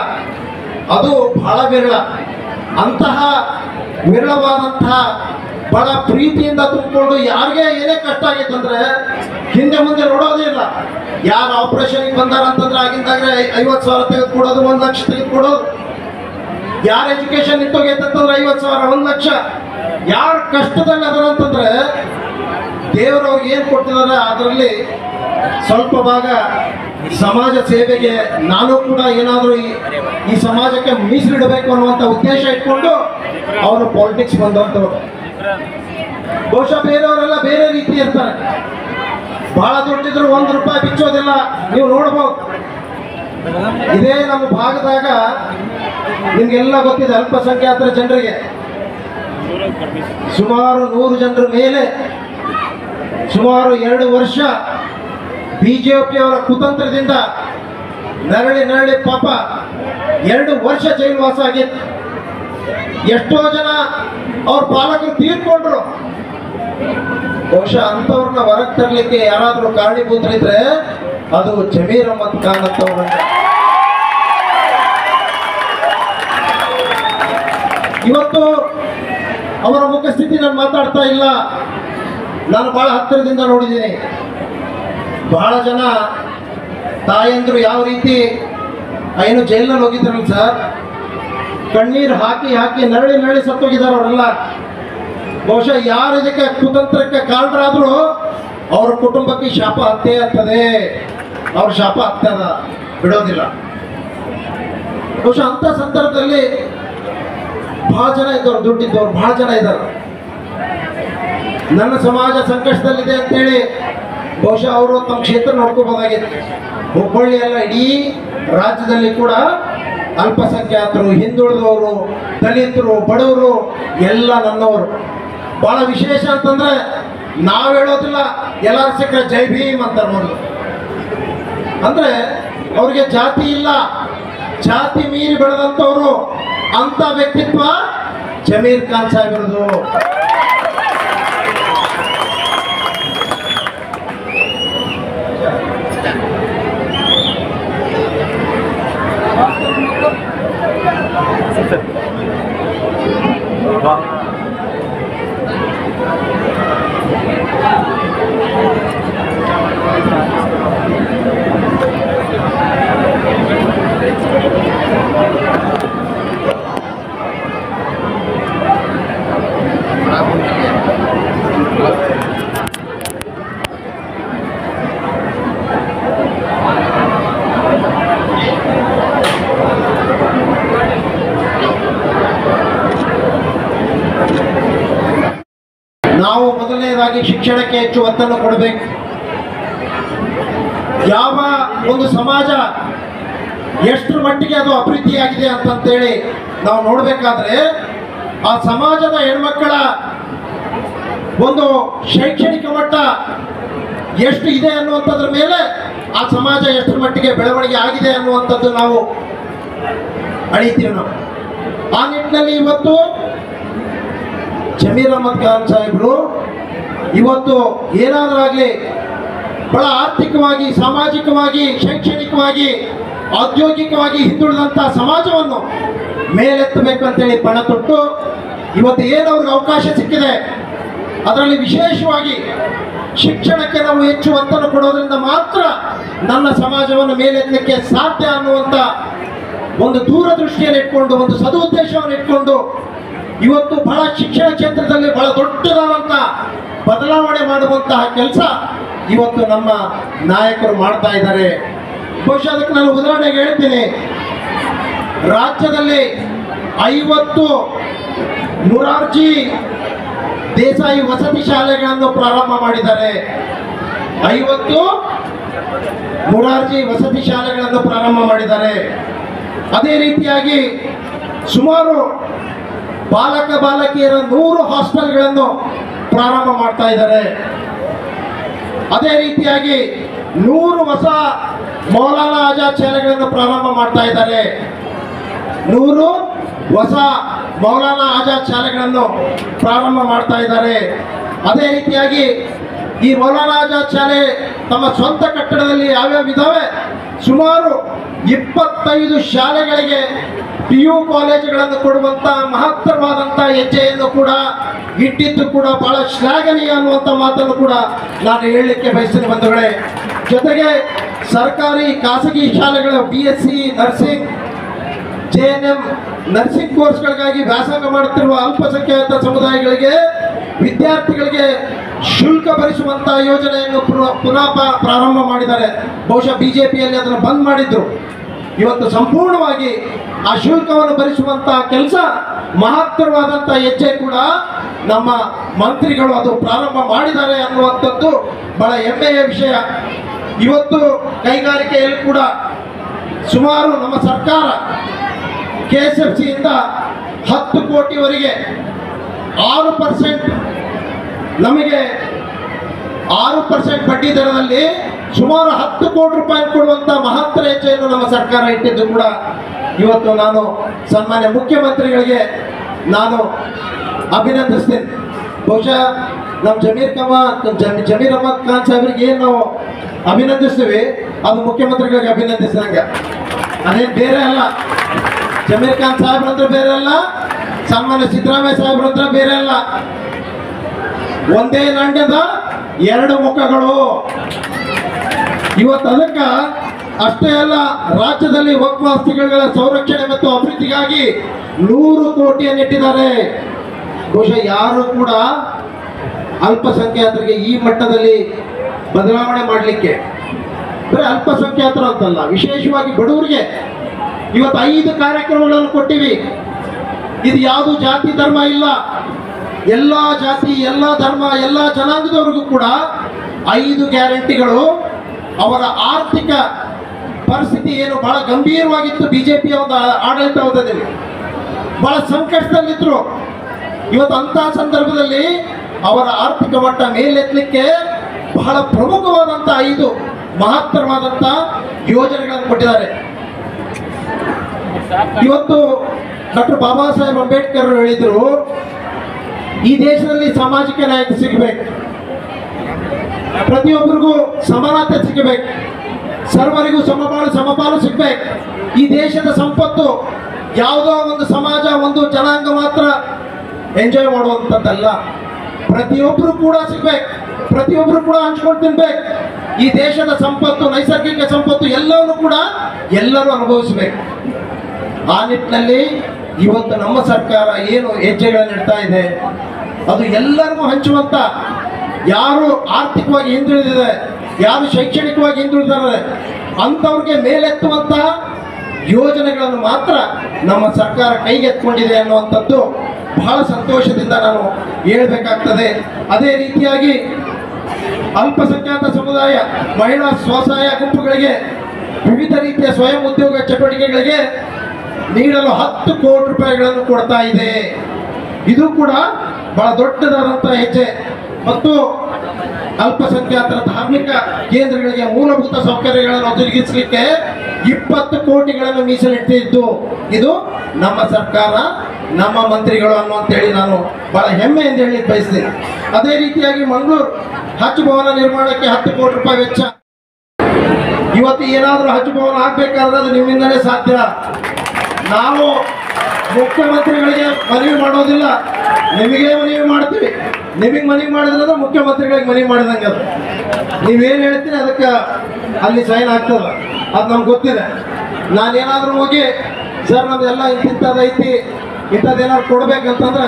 ಅದು ಬಹಳ ವಿರಳ. ಅಂತಹ ವಿರಳವಾದಂತಹ ಬಹಳ ಪ್ರೀತಿಯಿಂದ ತುಂಬಿಕೊಂಡು ಯಾರಿಗೆ ಏನೇ ಕಷ್ಟ ಆಗಿತ್ತಂದ್ರೆ ಹಿಂದೆ ಮುಂದೆ ನೋಡೋದೇ ಇಲ್ಲ. ಯಾರು ಆಪರೇಷನ್ಗೆ ಬಂದಾರ ಅಂತಂದ್ರೆ ಆಗಿಂದಾಗ್ರೆ 50,000 ತೆಗೆದುಕೊಡೋದು, 1 ಲಕ್ಷ ತೆಗೆದುಕೊಡೋದು. ಯಾರು ಎಜುಕೇಶನ್ ನಿಂತೋಗೈತಂತಂದ್ರೆ 50,000, 1 ಲಕ್ಷ. ಯಾರು ಕಷ್ಟದಲ್ಲಿ ಅದರ ಅಂತಂದ್ರೆ ದೇವರು ಅವ್ರಿಗೆ ಏನು ಕೊಡ್ತಿದ್ದಾರೆ ಅದರಲ್ಲಿ ಸ್ವಲ್ಪ ಭಾಗ ಸಮಾಜ ಸೇವೆಗೆ ನಾನು ಕೂಡ ಏನಾದರೂ ಈ ಸಮಾಜಕ್ಕೆ ಮೀಸಲಿಡಬೇಕು ಅನ್ನುವಂಥ ಉದ್ದೇಶ ಇಟ್ಕೊಂಡು ಅವರು ಪಾಲಿಟಿಕ್ಸ್ ಬಂದಂಥವ್ರು. ಬಹುಶಃ ಬೇರೆಯವರೆಲ್ಲ ಬೇರೆ ರೀತಿ ಇರ್ತಾರೆ. ಬಹಳ ದುಡ್ಡಿದ್ರು 1 ರೂಪಾಯಿ ಬಿಚ್ಚೋದಿಲ್ಲ. ನೀವು ನೋಡ್ಬೋದು, ಇದೇ ನಮ್ಮ ಭಾಗದಾಗ ನಿಮ್ಗೆಲ್ಲ ಗೊತ್ತಿದೆ, ಅಲ್ಪಸಂಖ್ಯಾತರ ಜನರಿಗೆ ಸುಮಾರು 100 ಜನರ ಮೇಲೆ ಸುಮಾರು 2 ವರ್ಷ ಬಿಜೆಪಿಯವರ ಕುತಂತ್ರದಿಂದ ನರಳಿ ಪಾಪ 2 ವರ್ಷ ಜೈಲುವಾಸ ಆಗಿತ್ತು. ಎಷ್ಟೋ ಜನ ಅವ್ರ ಪಾಲಕರು ತೀರ್ಕೊಂಡ್ರು. ಬಹುಶಃ ಅಂಥವ್ರನ್ನ ಹೊರಗೆ ತರಲಿಕ್ಕೆ ಯಾರಾದರೂ ಕಾರಣೀಭೂತರಿದ್ರೆ ಅದು ಜಮೀರ್ ಅಹ್ಮದ್ ಖಾನ್ ಅಂತವ್ರ. ಇವತ್ತು ಅವರ ಮುಖಸ್ಥಿತಿ ನಾನು ಮಾತಾಡ್ತಾ ಇಲ್ಲ, ನಾನು ಬಹಳ ಹತ್ತಿರದಿಂದ ನೋಡಿದ್ದೀನಿ. ಬಹಳ ಜನ ತಾಯಂದ್ರು ಯಾವ ರೀತಿ ಏನು ಜೈಲಿನಲ್ಲಿ ಹೋಗಿದ್ರಲ್ಲ ಸರ್, ಕಣ್ಣೀರು ಹಾಕಿ ನರಳಿ ಸತ್ತೋಗಿದ್ದಾರೆ ಅವರೆಲ್ಲ. ಬಹುಶಃ ಯಾರು ಇದಕ್ಕೆ ಕುತಂತ್ರಕ್ಕೆ ಕಾರಣರಾದರೂ ಅವ್ರ ಕುಟುಂಬಕ್ಕೆ ಶಾಪ ಹತ್ತೇ ಆಗ್ತದೆ. ಅವ್ರ ಶಾಪ ಹತ್ತದ ಬಿಡೋದಿಲ್ಲ. ಬಹುಶಃ ಅಂಥ ಸಂದರ್ಭದಲ್ಲಿ ಬಹಳ ಜನ ಇದ್ದವ್ರು, ದುಡ್ಡಿದ್ದವ್ರು ಬಹಳ ಜನ ಇದ್ದಾರೆ. ನನ್ನ ಸಮಾಜ ಸಂಕಷ್ಟದಲ್ಲಿದೆ ಅಂತೇಳಿ ಬಹುಶಃ ಅವರು ತಮ್ಮ ಕ್ಷೇತ್ರ ನೋಡ್ಕೋಬೋದಾಗಿತ್ತು. ಹುಬ್ಬಳ್ಳಿ ಎಲ್ಲ ಇಡೀ ರಾಜ್ಯದಲ್ಲಿ ಕೂಡ ಅಲ್ಪಸಂಖ್ಯಾತರು, ಹಿಂದುಳಿದವರು, ದಲಿತರು, ಬಡವರು ಎಲ್ಲ ನನ್ನವರು. ಬಹಳ ವಿಶೇಷ ಅಂತಂದ್ರೆ ನಾವು ಹೇಳೋದಿಲ್ಲ, ಎಲ್ಲರೂ ಸಿಕ್ಕರೆ ಜೈ ಭೀಮ್ ಅಂತಾರೆ ಮೊದಲು. ಅಂದ್ರೆ ಅವ್ರಿಗೆ ಜಾತಿ ಇಲ್ಲ, ಜಾತಿ ಮೀರಿ ಬೆಳೆದಂಥವ್ರು. ಅಂತ ವ್ಯಕ್ತಿತ್ವ ಜಮೀರ್ ಖಾನ್ ಸಾಹೇಬ್ರದು. ಶಿಕ್ಷಣಕ್ಕೆ ಹೆಚ್ಚು ಒತ್ತನ್ನು ಕೊಡಬೇಕು. ಯಾವ ಒಂದು ಸಮಾಜ ಎಷ್ಟರ ಮಟ್ಟಿಗೆ ಅದು ಅಭಿವೃದ್ಧಿಯಾಗಿದೆ ಅಂತಂತೇಳಿ ನಾವು ನೋಡಬೇಕಾದ್ರೆ ಆ ಸಮಾಜದ ಹೆಣ್ಮಕ್ಕಳ ಒಂದು ಶೈಕ್ಷಣಿಕ ಮಟ್ಟ ಎಷ್ಟು ಇದೆ ಅನ್ನುವಂಥದ್ರ ಮೇಲೆ ಆ ಸಮಾಜ ಎಷ್ಟರ ಮಟ್ಟಿಗೆ ಬೆಳವಣಿಗೆ ಆಗಿದೆ ಅನ್ನುವಂಥದ್ದು ನಾವು ಅಳಿತೀವಿ ನಾವು. ಆ ನಿಟ್ಟಿನಲ್ಲಿ ಇವತ್ತು ಜಮೀರ್ ಅಹಮದ್ ಖಾನ್ ಸಾಹೇಬರು ಇವತ್ತು ಏನಾದರೂ ಬಹಳ ಆರ್ಥಿಕವಾಗಿ, ಸಾಮಾಜಿಕವಾಗಿ, ಶೈಕ್ಷಣಿಕವಾಗಿ, ಔದ್ಯೋಗಿಕವಾಗಿ ಹಿಂದುಳಿದಂಥ ಸಮಾಜವನ್ನು ಮೇಲೆತ್ತಬೇಕಂತೇಳಿ ಪಣ ತೊಟ್ಟು ಇವತ್ತು ಏನು ಅವ್ರಿಗೆ ಅವಕಾಶ ಸಿಕ್ಕಿದೆ, ಅದರಲ್ಲಿ ವಿಶೇಷವಾಗಿ ಶಿಕ್ಷಣಕ್ಕೆ ನಾವು ಹೆಚ್ಚು ಒತ್ತನ್ನು ಕೊಡೋದ್ರಿಂದ ಮಾತ್ರ ನನ್ನ ಸಮಾಜವನ್ನು ಮೇಲೆತ್ತಲಿಕ್ಕೆ ಸಾಧ್ಯ ಅನ್ನುವಂಥ ಒಂದು ದೂರದೃಷ್ಟಿಯನ್ನು ಇಟ್ಕೊಂಡು, ಒಂದು ಸದುದ್ದೇಶವನ್ನು ಇಟ್ಕೊಂಡು ಇವತ್ತು ಬಹಳ ಶಿಕ್ಷಣ ಕ್ಷೇತ್ರದಲ್ಲಿ ಬಹಳ ದೊಡ್ಡದಾದಂಥ ಬದಲಾವಣೆ ಮಾಡುವಂತಹ ಕೆಲಸ ಇವತ್ತು ನಮ್ಮ ನಾಯಕರು ಮಾಡ್ತಾ ಇದ್ದಾರೆ. ಬಹುಶಃ ಅದಕ್ಕೆ ನಾನು ಉದಾಹರಣೆಗೆ ಹೇಳ್ತೀನಿ. ರಾಜ್ಯದಲ್ಲಿ 50 ಮೊರಾರ್ಜಿ ದೇಸಾಯಿ ವಸತಿ ಶಾಲೆಗಳನ್ನು ಪ್ರಾರಂಭ ಮಾಡಿದ್ದಾರೆ. 50 ಮೊರಾರ್ಜಿ ವಸತಿ ಶಾಲೆಗಳನ್ನು ಪ್ರಾರಂಭ ಮಾಡಿದ್ದಾರೆ. ಅದೇ ರೀತಿಯಾಗಿ ಸುಮಾರು ಬಾಲಕ ಬಾಲಕಿಯರ 100 ಹಾಸ್ಟೆಲ್ಗಳನ್ನು ಪ್ರಾರಂಭ ಮಾಡ್ತಾ ಇದ್ದಾರೆ. ಅದೇ ರೀತಿಯಾಗಿ 100 ಹೊಸ ಮೌಲಾನಾ ಆಜಾದ್ ಶಾಲೆಗಳನ್ನು ಪ್ರಾರಂಭ ಮಾಡ್ತಾ ಇದ್ದಾರೆ. 100 ಹೊಸ ಮೌಲಾನಾ ಆಜಾದ್ ಶಾಲೆಗಳನ್ನು ಪ್ರಾರಂಭ ಮಾಡ್ತಾ ಇದ್ದಾರೆ. ಅದೇ ರೀತಿಯಾಗಿ ಈ ಮೌಲಾನಾ ಆಜಾದ್ ಶಾಲೆ ತಮ್ಮ ಸ್ವಂತ ಕಟ್ಟಡದಲ್ಲಿ ಯಾವ್ಯಾವ ಇದ್ದಾವೆ, ಸುಮಾರು 25 ಶಾಲೆಗಳಿಗೆ PU ಕಾಲೇಜುಗಳನ್ನು ಕೊಡುವಂತ ಮಹತ್ತರವಾದಂಥ ಹೆಜ್ಜೆಯನ್ನು ಕೂಡ ಇಟ್ಟಿದ್ದು ಕೂಡ ಬಹಳ ಶ್ಲಾಘನೀಯ ಅನ್ನುವಂಥ ಮಾತನ್ನು ಕೂಡ ನಾನು ಹೇಳಲಿಕ್ಕೆ ಬಯಸ್ತೀನಿ ಬಂಧುಗಳೇ. ಜೊತೆಗೆ ಸರ್ಕಾರಿ ಖಾಸಗಿ ಶಾಲೆಗಳ BSc ನರ್ಸಿಂಗ್, JNM ನರ್ಸಿಂಗ್ ಕೋರ್ಸ್ಗಳಿಗಾಗಿ ವ್ಯಾಸಂಗ ಮಾಡುತ್ತಿರುವ ಅಲ್ಪಸಂಖ್ಯಾತ ಸಮುದಾಯಗಳಿಗೆ ವಿದ್ಯಾರ್ಥಿಗಳಿಗೆ ಶುಲ್ಕ ಭರಿಸುವಂತ ಯೋಜನೆಯನ್ನು ಪುನಃ ಪ್ರಾರಂಭ ಮಾಡಿದ್ದಾರೆ. ಬಹುಶಃ BJPಯಲ್ಲಿ ಅದನ್ನು ಬಂದ್ ಮಾಡಿದ್ರು. ಇವತ್ತು ಸಂಪೂರ್ಣವಾಗಿ ಆ ಶುಲ್ಕವನ್ನು ಭರಿಸುವಂತಹ ಕೆಲಸ, ಮಹತ್ತರವಾದಂಥ ಹೆಜ್ಜೆ ಕೂಡ ನಮ್ಮ ಮಂತ್ರಿಗಳು ಅದು ಪ್ರಾರಂಭ ಮಾಡಿದ್ದಾರೆ ಅನ್ನುವಂಥದ್ದು ಬಹಳ ಹೆಮ್ಮೆಯ ವಿಷಯ. ಇವತ್ತು ಕೈಗಾರಿಕೆಯಲ್ಲಿ ಕೂಡ ಸುಮಾರು ನಮ್ಮ ಸರ್ಕಾರ KSFC ಇಂದ 10 ಕೋಟಿವರೆಗೆ 6% ನಮಗೆ 6% ಬಡ್ಡಿ ದರದಲ್ಲಿ ಸುಮಾರು 10 ಕೋಟಿ ರೂಪಾಯಿ ಕೊಡುವಂತ ಮಹತ್ತರ ಹೆಜ್ಜೆಯನ್ನು ನಮ್ಮ ಸರ್ಕಾರ ಇಟ್ಟಿದ್ದು ಕೂಡ ಇವತ್ತು ನಾನು ಸನ್ಮಾನ್ಯ ಮುಖ್ಯಮಂತ್ರಿಗಳಿಗೆ ನಾನು ಅಭಿನಂದಿಸ್ತೇನೆ. ಬಹುಶಃ ನಮ್ಮ ಜಮೀರ್ ಅಹಮದ್ ಖಾನ್ ಸಾಹೇಬ್ರಿಗೆ ಏನು ನಾವು ಅಭಿನಂದಿಸ್ತೀವಿ, ಅದು ಮುಖ್ಯಮಂತ್ರಿಗಳಿಗೆ ಅಭಿನಂದಿಸಿದಂಗೆ. ಅದೇನು ಬೇರೆ ಅಲ್ಲ. ಜಮೀರ್ ಖಾನ್ ಸಾಹೇಬ್ರಂದ್ರೆ ಬೇರೆ ಅಲ್ಲ, ಸನ್ಮಾನ್ಯ ಸಿದ್ದರಾಮಯ್ಯ ಸಾಹೇಬ್ರಂದ್ರೆ ಬೇರೆ ಅಲ್ಲ. ಒಂದೇ ನಾಣ್ಯದ 2 ಮುಖಗಳು. ಇವತ್ತು ಅದಕ್ಕೆ ಅಷ್ಟೇ ಅಲ್ಲ, ರಾಜ್ಯದಲ್ಲಿ ವಕ್ಫ್ ಆಸ್ತಿಗಳ ಸಂರಕ್ಷಣೆ ಮತ್ತು ಅಭಿವೃದ್ಧಿಗಾಗಿ 100 ಕೋಟಿಯನ್ನು ಇಟ್ಟಿದ್ದಾರೆ. ಬಹುಶಃ ಯಾರು ಕೂಡ ಅಲ್ಪಸಂಖ್ಯಾತರಿಗೆ ಈ ಮಟ್ಟದಲ್ಲಿ ಬದಲಾವಣೆ ಮಾಡಲಿಕ್ಕೆ, ಬರೀ ಅಲ್ಪಸಂಖ್ಯಾತರು ಅಂತಲ್ಲ, ವಿಶೇಷವಾಗಿ ಬಡವರಿಗೆ ಇವತ್ತು 5 ಕಾರ್ಯಕ್ರಮಗಳನ್ನು ಕೊಟ್ಟಿವಿ. ಇದು ಯಾವುದು ಜಾತಿ ಧರ್ಮ ಇಲ್ಲ, ಎಲ್ಲ ಜಾತಿ, ಎಲ್ಲ ಧರ್ಮ, ಎಲ್ಲ ಜನಾಂಗದವರಿಗೂ ಕೂಡ 5 ಗ್ಯಾರಂಟಿಗಳು. ಅವರ ಆರ್ಥಿಕ ಪರಿಸ್ಥಿತಿ ಏನು ಬಹಳ ಗಂಭೀರವಾಗಿತ್ತು. BJPಯ ಒಂದು ಆಡಳಿತಾವಧಿಯಲ್ಲಿ ಬಹಳ ಸಂಕಷ್ಟದಲ್ಲಿದ್ದರು. ಇವತ್ತು ಅಂತಹ ಸಂದರ್ಭದಲ್ಲಿ ಅವರ ಆರ್ಥಿಕ ಮಟ್ಟ ಮೇಲೆತ್ತಲಿಕ್ಕೆ ಬಹಳ ಪ್ರಮುಖವಾದಂಥ 5 ಮಹತ್ತರವಾದಂಥ ಯೋಜನೆಗಳನ್ನು ಕೊಟ್ಟಿದ್ದಾರೆ. ಇವತ್ತು ಡಾಕ್ಟರ್ ಬಾಬಾ ಸಾಹೇಬ್ ಅಂಬೇಡ್ಕರ್ ಹೇಳಿದರು, ಈ ದೇಶದಲ್ಲಿ ಸಾಮಾಜಿಕ ನ್ಯಾಯ ಸಿಗಬೇಕು, ಪ್ರತಿಯೊಬ್ಬರಿಗೂ ಸಮಾನತೆ ಸಿಗಬೇಕು, ಸರ್ವರಿಗೂ ಸಮಪಾಲು ಸಿಗಬೇಕು. ಈ ದೇಶದ ಸಂಪತ್ತು ಯಾವುದೋ ಒಂದು ಸಮಾಜ, ಒಂದು ಜನಾಂಗ ಮಾತ್ರ ಎಂಜಾಯ್ ಮಾಡುವಂಥದ್ದಲ್ಲ, ಪ್ರತಿಯೊಬ್ಬರು ಕೂಡ ಸಿಗ್ಬೇಕು, ಪ್ರತಿಯೊಬ್ಬರು ಕೂಡ ಹಂಚ್ಕೊಂಡು ತಿನ್ಬೇಕು. ಈ ದೇಶದ ಸಂಪತ್ತು, ನೈಸರ್ಗಿಕ ಸಂಪತ್ತು ಎಲ್ಲವನ್ನು ಕೂಡ ಎಲ್ಲರೂ ಅನುಭವಿಸಬೇಕು. ಆ ನಿಟ್ಟಿನಲ್ಲಿ ಇವತ್ತು ನಮ್ಮ ಸರ್ಕಾರ ಏನು ಹೆಜ್ಜೆಗಳನ್ನು ಇಡ್ತಾ ಇದೆ, ಅದು ಎಲ್ಲರಿಗೂ ಹಂಚುವಂತ, ಯಾರು ಆರ್ಥಿಕವಾಗಿ ಹಿಂದುಳಿದಿದೆ, ಯಾರು ಶೈಕ್ಷಣಿಕವಾಗಿ ಹಿಂದುಳಿದಿದ್ದಾರೆ ಅಂಥವ್ರಿಗೆ ಮೇಲೆತ್ತುವಂತಹ ಯೋಜನೆಗಳನ್ನು ಮಾತ್ರ ನಮ್ಮ ಸರ್ಕಾರ ಕೈಗೆತ್ತಿಕೊಂಡಿದೆ ಅನ್ನುವಂಥದ್ದು ಬಹಳ ಸಂತೋಷದಿಂದ ನಾನು ಹೇಳ್ಬೇಕಾಗ್ತದೆ. ಅದೇ ರೀತಿಯಾಗಿ ಅಲ್ಪಸಂಖ್ಯಾತ ಸಮುದಾಯ ಮಹಿಳಾ ಸ್ವಸಹಾಯ ಗುಂಪುಗಳಿಗೆ ವಿವಿಧ ರೀತಿಯ ಸ್ವಯಂ ಉದ್ಯೋಗ ಚಟುವಟಿಕೆಗಳಿಗೆ ನೀಡಲು 10 ಕೋಟಿ ರೂಪಾಯಿಗಳನ್ನು ಕೊಡ್ತಾ ಇದೆ. ಇದು ಕೂಡ ಬಹಳ ದೊಡ್ಡದಾದಂತಹ ಹೆಜ್ಜೆ. ಮತ್ತು ಅಲ್ಪಸಂಖ್ಯಾತರ ಧಾರ್ಮಿಕ ಕೇಂದ್ರಗಳಿಗೆ ಮೂಲಭೂತ ಸೌಕರ್ಯಗಳನ್ನು ಒದಗಿಸಲಿಕ್ಕೆ 20 ಕೋಟಿಗಳನ್ನು ಮೀಸಲಿಟ್ಟಿದ್ದು ಇದು ನಮ್ಮ ಸರ್ಕಾರ, ನಮ್ಮ ಮಂತ್ರಿಗಳು ಅನ್ನುವಂತೇಳಿ ನಾನು ಬಹಳ ಹೆಮ್ಮೆಯಿಂದ ಹೇಳಲಿಕ್ಕೆ ಬಯಸ್ತೀನಿ. ಅದೇ ರೀತಿಯಾಗಿ ಮಂಗಳೂರು ಹಜ್ ಭವನ ನಿರ್ಮಾಣಕ್ಕೆ 10 ಕೋಟಿ ರೂಪಾಯಿ ವೆಚ್ಚ. ಇವತ್ತು ಏನಾದರೂ ಹಜ್ ಭವನ ಆಗ್ಬೇಕಾದ್ರೆ ಅದು ನಿಮ್ಮಿಂದಲೇ ಸಾಧ್ಯ. ನಾವು ಮುಖ್ಯಮಂತ್ರಿಗಳಿಗೆ ಮನವಿ ಮಾಡೋದಿಲ್ಲ, ನಿಮಗೆ ಮನವಿ ಮಾಡ್ತೀವಿ. ನಿಮಗೆ ಮನವಿ ಮಾಡಿದ್ರೆ ಮುಖ್ಯಮಂತ್ರಿಗಳಿಗೆ ಮನವಿ ಮಾಡಿದಂಗೆ ಅದು. ನೀವೇನು ಹೇಳ್ತೀರಿ ಅದಕ್ಕೆ ಅಲ್ಲಿ ಸೈನ್ ಆಗ್ತದ, ಅದು ನಮ್ಗೆ ಗೊತ್ತಿದೆ. ನಾನೇನಾದರೂ ಹೋಗಿ ಸರ್ ನಮ್ದೆಲ್ಲ ಇಂಥದ್ದೈತಿ, ಇಂಥದ್ದೇನಾದ್ರು ಕೊಡ್ಬೇಕಂತಂದ್ರೆ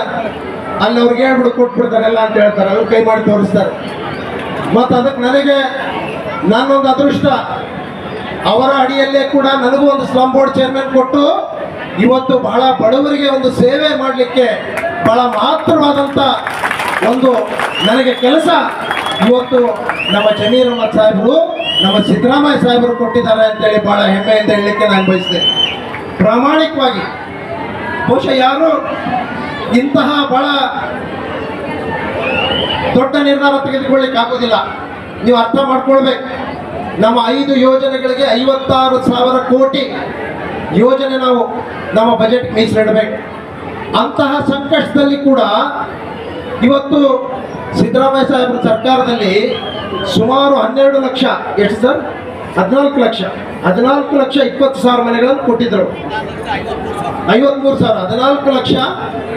ಅಲ್ಲಿ ಅವ್ರಿಗೆ ಹೇಳ್ಬಿಡು ಕೊಟ್ಬಿಡ್ತಾರೆ ಎಲ್ಲ ಅಂತ ಹೇಳ್ತಾರೆ. ಅವ್ರು ಕೈ ಮಾಡಿ ತೋರಿಸ್ತಾರೆ. ಮತ್ತು ಅದಕ್ಕೆ ನನಗೆ ನಾನೊಂದು ಅದೃಷ್ಟ, ಅವರ ಅಡಿಯಲ್ಲೇ ಕೂಡ ನನಗೂ ಒಂದು ಸ್ಲಮ್ ಬೋರ್ಡ್ ಚೇರ್ಮನ್ ಕೊಟ್ಟು ಇವತ್ತು ಬಹಳ ಬಡವರಿಗೆ ಒಂದು ಸೇವೆ ಮಾಡಲಿಕ್ಕೆ ಬಹಳ ಮಹತ್ತರವಾದಂಥ ಒಂದು ನನಗೆ ಕೆಲಸ ಇವತ್ತು ನಮ್ಮ ಜಮೀರ್ ಅಹ್ಮದ್ ಸಾಹೇಬರು, ನಮ್ಮ ಸಿದ್ದರಾಮಯ್ಯ ಸಾಹೇಬರು ಕೊಟ್ಟಿದ್ದಾರೆ ಅಂತೇಳಿ ಬಹಳ ಹೆಮ್ಮೆಯಿಂದ ಹೇಳಲಿಕ್ಕೆ ನಾನು ಬಯಸ್ತೇನೆ. ಪ್ರಾಮಾಣಿಕವಾಗಿ ಬಹುಶಃ ಯಾರು ಇಂತಹ ಬಹಳ ದೊಡ್ಡ ನಿರ್ಧಾರ ತೆಗೆದುಕೊಳ್ಳಿಕ್ಕೆ ಆಗೋದಿಲ್ಲ. ನೀವು ಅರ್ಥ ಮಾಡ್ಕೊಳ್ಬೇಕು. ನಮ್ಮ 5 ಯೋಜನೆಗಳಿಗೆ 56,000 ಕೋಟಿ ಯೋಜನೆ ನಾವು ನಮ್ಮ ಬಜೆಟ್ ಮೀಸಲಿಡಬೇಕು. ಅಂತಹ ಸಂಕಷ್ಟದಲ್ಲಿ ಕೂಡ ಇವತ್ತು ಸಿದ್ದರಾಮಯ್ಯ ಸಾಹೇಬರ ಸರ್ಕಾರದಲ್ಲಿ ಸುಮಾರು 12 ಲಕ್ಷ, ಎಷ್ಟು ಸರ್? 14 ಲಕ್ಷ 20,000 ಮನೆಗಳನ್ನು ಕೊಟ್ಟಿದ್ದರು. 53,000, 14 ಲಕ್ಷ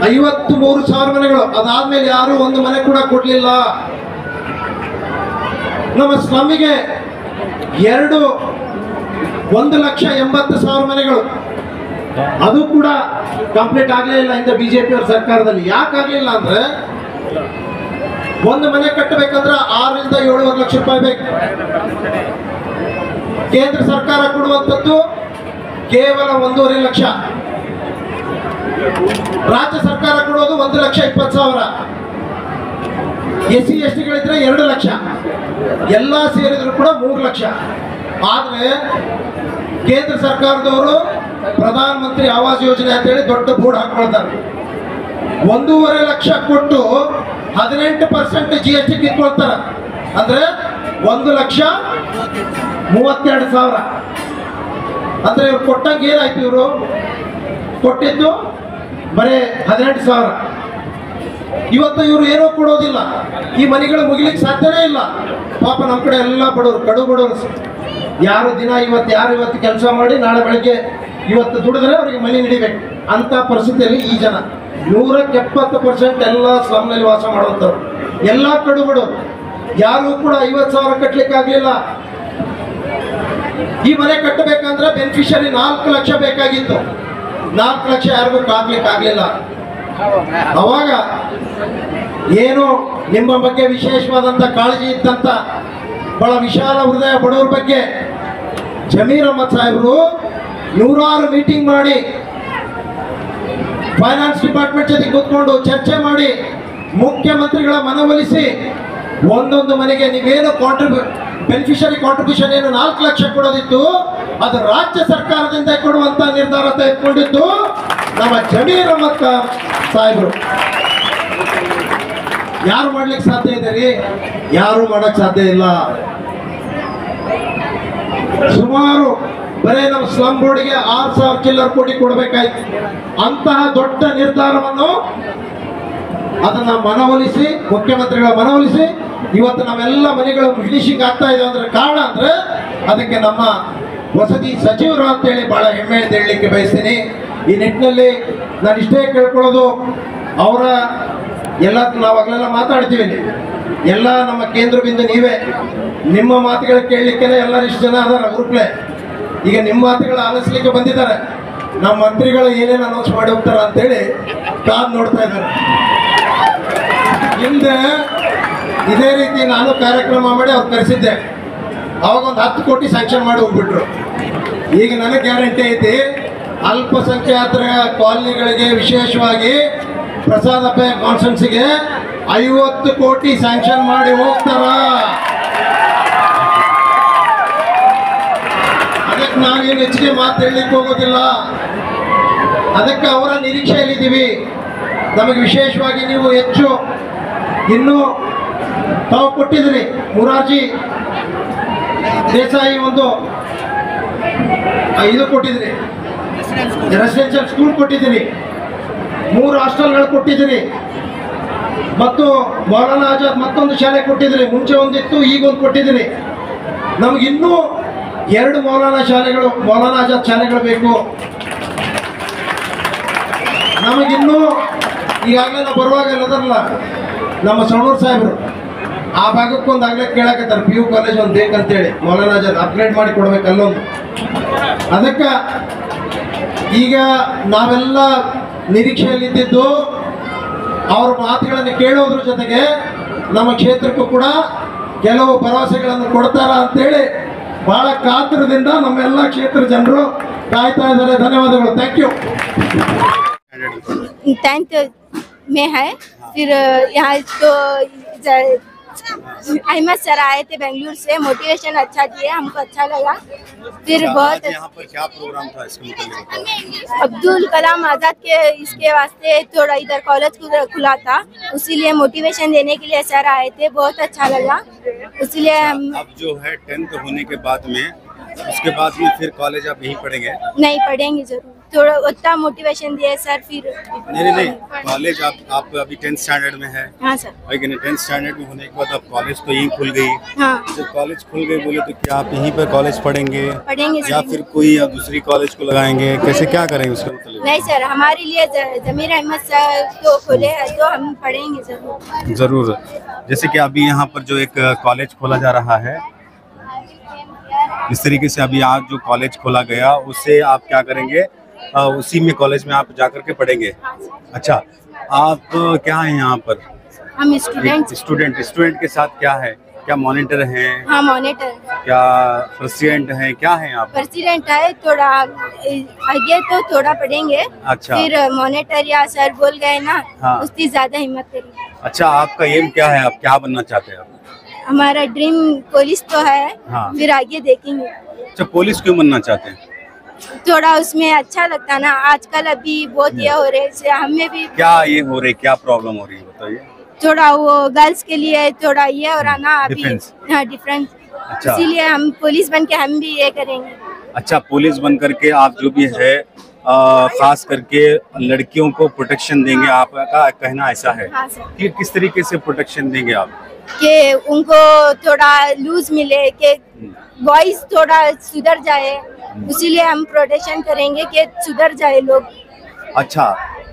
53,000 ಮನೆಗಳು. ಅದಾದ್ಮೇಲೆ ಯಾರು ಒಂದು ಮನೆ ಕೂಡ ಕೊಡಲಿಲ್ಲ. ನಮ್ಮ ಸ್ಲಮ್ಮಿಗೆ 1,80,000 ಮನೆಗಳು, ಅದು ಕೂಡ ಕಂಪ್ಲೀಟ್ ಆಗಲೇ ಇಲ್ಲ ಇಂದ ಬಿಜೆಪಿಯವರ ಸರ್ಕಾರದಲ್ಲಿ. ಯಾಕಾಗಲಿಲ್ಲ ಅಂದ್ರೆ ಒಂದು ಮನೆ ಕಟ್ಟಬೇಕಂದ್ರೆ 6 ರಿಂದ 7 ಲಕ್ಷ ರೂಪಾಯಿ ಬೇಕು. ಕೇಂದ್ರ ಸರ್ಕಾರ ಕೊಡುವಂಥದ್ದು ಕೇವಲ 1.5 ಲಕ್ಷ. ರಾಜ್ಯ ಸರ್ಕಾರ ಕೊಡೋದು 1,20,000. SC STಗಳಿದ್ರೆ 2 ಲಕ್ಷ, ಎಲ್ಲ ಸೇರಿದ್ರು ಕೂಡ 3 ಲಕ್ಷ. ಆದರೆ ಕೇಂದ್ರ ಸರ್ಕಾರದವರು ಪ್ರಧಾನ ಮಂತ್ರಿ ಆವಾಸ್ ಯೋಜನೆ ಅಂತೇಳಿ ದೊಡ್ಡ ಬೋರ್ಡ್ ಹಾಕೊಳ್ತಾರೆ. 1.5 ಲಕ್ಷ ಕೊಟ್ಟು 18% GST ಕಿತ್ಕೊಳ್ತಾರೆ. ಅಂದ್ರೆ 1,32,000. ಅಂದ್ರೆ ಇವ್ರು ಕೊಟ್ಟಂಗೆ ಏನಾಯ್ತು? ಇವರು ಕೊಟ್ಟಿದ್ದು ಬರೀ 18,000. ಇವತ್ತು ಇವರು ಏನೂ ಕೊಡೋದಿಲ್ಲ. ಈ ಮನೆಗಳು ಮುಗಿಲಿಕ್ಕೆ ಸಾಧ್ಯನೇ ಇಲ್ಲ. ಪಾಪ ನಮ್ಮ ಕಡೆ ಎಲ್ಲ ಬಡವರು, ಕಡು ಬಡವರು, ಯಾರು ಇವತ್ತು ಕೆಲಸ ಮಾಡಿ ನಾಳೆ ಬೆಳಗ್ಗೆ ಇವತ್ತು ದುಡಿದ್ರೆ ಅವರಿಗೆ ಮನೆ ನೀಡಬೇಕು ಅಂತ ಪರಿಸ್ಥಿತಿಯಲ್ಲಿ ಈ ಜನ 170% ಎಲ್ಲ ಸ್ಲಮ್ನಲ್ಲಿ ವಾಸ ಮಾಡುವಂಥವ್ರು, ಎಲ್ಲ ಕಡು ಬಡವರು. ಯಾರು ಕೂಡ 50,000 ಕಟ್ಟಲಿಕ್ಕೆ ಆಗಲಿಲ್ಲ. ಈ ಮನೆ ಕಟ್ಟಬೇಕಂದ್ರೆ ಬೆನಿಫಿಷರಿ 4 ಲಕ್ಷ ಬೇಕಾಗಿತ್ತು. 4 ಲಕ್ಷ ಯಾರಿಗೂ ಆಗ್ಲಿಕ್ಕೆ ಆಗಲಿಲ್ಲ. ಅವಾಗ ಏನು ನಿಮ್ಮ ಬಗ್ಗೆ ವಿಶೇಷವಾದಂಥ ಕಾಳಜಿ ಇದ್ದಂಥ ಬಹಳ ವಿಶಾಲ ಹೃದಯ ಬಡವರ ಬಗ್ಗೆ ಜಮೀರ್ ಅಹ್ಮದ್ ಸಾಹೇಬರು 100 ಮೀಟಿಂಗ್ ಮಾಡಿ ಫೈನಾನ್ಸ್ ಡಿಪಾರ್ಟ್ಮೆಂಟ್ ಜೊತೆ ಕೂತ್ಕೊಂಡು ಚರ್ಚೆ ಮಾಡಿ ಮುಖ್ಯಮಂತ್ರಿಗಳ ಮನವೊಲಿಸಿ ಒಂದೊಂದು ಮನೆಗೆ ನೀವೇನು ಬೆನಿಫಿಷರಿ ಕಾಂಟ್ರಿಬ್ಯೂಷನ್ ಏನು 4 ಲಕ್ಷ ಕೊಡೋದಿತ್ತು ಅದು ರಾಜ್ಯ ಸರ್ಕಾರದಿಂದ ಕೊಡುವಂತ ನಿರ್ಧಾರ ತೆಗೆದುಕೊಂಡಿದ್ದು ನಮ್ಮ ಜಮೀರ್ ಅಹ್ಮದ್ ಸಾಹೇಬರು. ಯಾರು ಮಾಡ್ಲಿಕ್ಕೆ ಸಾಧ್ಯ ಇದೆ ರೀ? ಯಾರು ಮಾಡಕ್ ಸಾಧ್ಯ ಇಲ್ಲ. ಸುಮಾರು ಬರೇ ನಮ್ಮ ಸ್ಲಮ್ ಬೋರ್ಡ್ಗೆ 6,000 ಚಿಲ್ಲರ್ ಕೋಟಿ ಕೊಡಬೇಕಾಯ್ತು. ಅಂತಹ ದೊಡ್ಡ ನಿರ್ಧಾರವನ್ನು ಅದನ್ನ ಮನವೊಲಿಸಿ ಮುಖ್ಯಮಂತ್ರಿಗಳ ಮನವೊಲಿಸಿ ಇವತ್ತು ನಾವೆಲ್ಲ ಮನೆಗಳು ಫಿನಿಶಿಂಗ್ ಆಗ್ತಾ ಇದೆ ಅಂದ್ರೆ ಕಾರಣ ಅಂದ್ರೆ ಅದಕ್ಕೆ ನಮ್ಮ ವಸತಿ ಸಚಿವರು ಅಂತೇಳಿ ಬಹಳ ಹೆಮ್ಮೆಯಿಂದ ಹೇಳಲಿಕ್ಕೆ ಬಯಸ್ತೀನಿ. ಈ ನಿಟ್ಟಿನಲ್ಲಿ ನಾನು ಇಷ್ಟೇ ಕೇಳ್ಕೊಳ್ಳೋದು, ಅವರ ಎಲ್ಲ ನಾವಾಗಲೆಲ್ಲ ಮಾತಾಡ್ತೀವಿ, ಎಲ್ಲ ನಮ್ಮ ಕೇಂದ್ರ ಬಿಂದು ನೀವೇ. ನಿಮ್ಮ ಮಾತುಗಳು ಕೇಳಲಿಕ್ಕೆ ಎಲ್ಲರೂ ಇಷ್ಟು ಜನ ಅದಾರ ಗ್ರೂಪ್ಲೆ. ಈಗ ನಿಮ್ಮ ಮಾತುಗಳು ಆಲಿಸ್ಲಿಕ್ಕೆ ಬಂದಿದ್ದಾರೆ. ನಮ್ಮ ಮಂತ್ರಿಗಳು ಏನೇನು ಅನೌನ್ಸ್ ಮಾಡಿ ಹೋಗ್ತಾರ ಅಂತೇಳಿ ಕಾದು ನೋಡ್ತಾ ಇದ್ದಾರೆ. ಹಿಂದೆ ಇದೇ ರೀತಿ ನಾನು ಕಾರ್ಯಕ್ರಮ ಮಾಡಿ ಅವ್ರು ಕರೆಸಿದ್ದೆ. ಅವಾಗ ಒಂದು 10 ಕೋಟಿ ಸ್ಯಾಂಕ್ಷನ್ ಮಾಡಿ ಹೋಗ್ಬಿಟ್ರು. ಈಗ ನನಗೆ ಗ್ಯಾರಂಟಿ ಐತಿ, ಅಲ್ಪಸಂಖ್ಯಾತರ ಕಾಲನಿಗಳಿಗೆ ವಿಶೇಷವಾಗಿ ಪ್ರಸಾದಪ್ಪ ಕಾನ್ಸ್ಟೆನ್ಸಿಗೆ 50 ಕೋಟಿ ಸ್ಯಾಂಕ್ಷನ್ ಮಾಡಿ ಹೋಗ್ತಾರ. ಅದಕ್ಕೆ ನಾವೇನು ಹೆಚ್ಚಿಗೆ ಮಾತು ಹೇಳಲಿಕ್ಕೆ ಹೋಗೋದಿಲ್ಲ. ಅದಕ್ಕೆ ಅವರ ನಿರೀಕ್ಷೆಯಲ್ಲಿದ್ದೀವಿ. ನಮಗೆ ವಿಶೇಷವಾಗಿ ನೀವು ಹೆಚ್ಚು ಇನ್ನೂ ತಾವು ಕೊಟ್ಟಿದ್ರಿ. ಮುರಾರ್ಜಿ ದೇಸಾಯಿ ಒಂದು ಇದು ಕೊಟ್ಟಿದ್ರಿ, ರೆಸಿಡೆನ್ಷಿಯಲ್ ಸ್ಕೂಲ್ ಕೊಟ್ಟಿದ್ದೀರಿ, 3 ಹಾಸ್ಟೆಲ್ಗಳು ಕೊಟ್ಟಿದ್ದೀರಿ, ಮತ್ತು ಮೌಲಾನಾ ಆಜಾದ್ ಮತ್ತೊಂದು ಶಾಲೆ ಕೊಟ್ಟಿದ್ದೀರಿ. ಮುಂಚೆ ಒಂದಿತ್ತು, ಈಗ ಒಂದು ಕೊಟ್ಟಿದ್ದೀರಿ. ನಮಗಿನ್ನೂ 2 ಮೌಲಾನಾ ಆಜಾದ್ ಶಾಲೆಗಳು ಬೇಕು. ನಮಗಿನ್ನೂ ಈಗಾಗಲೇ ನಾವು ಬರುವಾಗ ಎಲ್ಲದರಲ್ಲ ನಮ್ಮ ಸವಣೂರು ಸಾಹೇಬರು ಆ ಭಾಗಕ್ಕೊಂದು ಆಗಲೇ ಕೇಳಕತ್ತಾರೆ, PU ಕಾಲೇಜ್ ಒಂದು ಬೇಕಂತೇಳಿ, ಮೌಲಾನಾ ಆಜಾದ್ ಅಪ್ಗ್ರೇಡ್ ಮಾಡಿ ಕೊಡ್ಬೇಕು ಅಲ್ಲೊಂದು. ಅದಕ್ಕೆ ಈಗ ನಾವೆಲ್ಲ ನಿರೀಕ್ಷೆಯಲ್ಲಿದ್ದು ಅವ್ರ ಮಾತುಗಳನ್ನು ಕೇಳೋದ್ರ ಜೊತೆಗೆ ನಮ್ಮ ಕ್ಷೇತ್ರಕ್ಕೂ ಕೂಡ ಕೆಲವು ಭರವಸೆಗಳನ್ನು ಕೊಡ್ತಾರ ಅಂತೇಳಿ ಬಹಳ ಕಾತುರದಿಂದ ನಮ್ಮೆಲ್ಲ ಕ್ಷೇತ್ರ ಜನರು ಕಾಯ್ತಾ ಇದ್ದಾರೆ. ಧನ್ಯವಾದಗಳು. Thank you. 10th में है, फिर यहाँ तो अहमद सर आए थे बेंगलुरु से, मोटिवेशन अच्छा दिए, हमको अच्छा लगा। फिर बहुत यहाँ पर क्या प्रोग्राम था इसके मुताबिक? अब्दुल कलाम आज़ाद के इसके वास्ते थोड़ा इधर कॉलेज खुला था, इसीलिए मोटिवेशन देने के लिए सर आए थे, बहुत अच्छा लगा। इसलिए हम अब जो है 10th होने के बाद में, उसके बाद में फिर कॉलेज आप यहीं पढ़ेंगे? नहीं पढ़ेंगे जरूर, थोड़ा उतना मोटिवेशन दिए सर। फिर नहीं, कॉलेज आप अभी 10th स्टैंडर्ड में है। हाँ सर। लेकिन 10th स्टैंडर्ड में होने के बाद अब कॉलेज तो यहीं खुल गई। हाँ जब कॉलेज खुल गई बोले तो क्या आप यहीं पर कॉलेज पढ़ेंगे या सर। फिर कोई या दूसरी कॉलेज को लगाएंगे? कैसे क्या करेंगे उसका मतलब? नहीं सर, हमारे लिए जमीर अहमद सर तो खोले हैं, तो हम पढ़ेंगे जरूर। जरूर। जैसे कि अभी यहाँ पर जो एक कॉलेज खोला जा रहा है, इस तरीके से अभी आज जो कॉलेज खोला गया उससे आप क्या करेंगे? उसी में कॉलेज में आप जाकर के पढ़ेंगे। अच्छा, आप क्या हैं यहाँ पर? हम स्टूडेंट के साथ क्या है? क्या मॉनिटर हैं? हाँ मॉनिटर, क्या प्रेसिडेंट हैं? क्या है आप? प्रेसिडेंट है। थोड़ा आगे तो थोड़ा पढ़ेंगे। अच्छा। फिर मॉनिटर या सर बोल गए ना, हाँ। उसकी ज्यादा हिम्मत करेंगे। अच्छा, आपका एम क्या है? आप क्या बनना चाहते हैं? हमारा ड्रीम पुलिस तो है। हाँ। फिर आगे देखेंगे। अच्छा, पुलिस क्यों बनना चाहते हैं? थोड़ा उसमें अच्छा लगता ना, आजकल अभी बहुत ये हो रहे से हमें भी क्या ये हो रही, क्या प्रॉब्लम हो रही है बताइए? थोड़ा वो गर्ल्स के लिए थोड़ा ये हो रहा ना अभी। डिफरेंस। हाँ डिफरेंस। अच्छा। इसीलिए हम पुलिस बन के हम भी ये करेंगे। अच्छा, पुलिस बन करके आप जो भी है खास करके लड़कियों को प्रोटेक्शन देंगे, आपका कहना ऐसा है? हाँ सर। कि किस तरीके से प्रोटेक्शन देंगे आप? कि उनको थोड़ा लूज मिले, कि बॉयज थोड़ा सुधर जाए, इसीलिए हम प्रोटेक्शन करेंगे कि सुधर जाए लोग। अच्छा,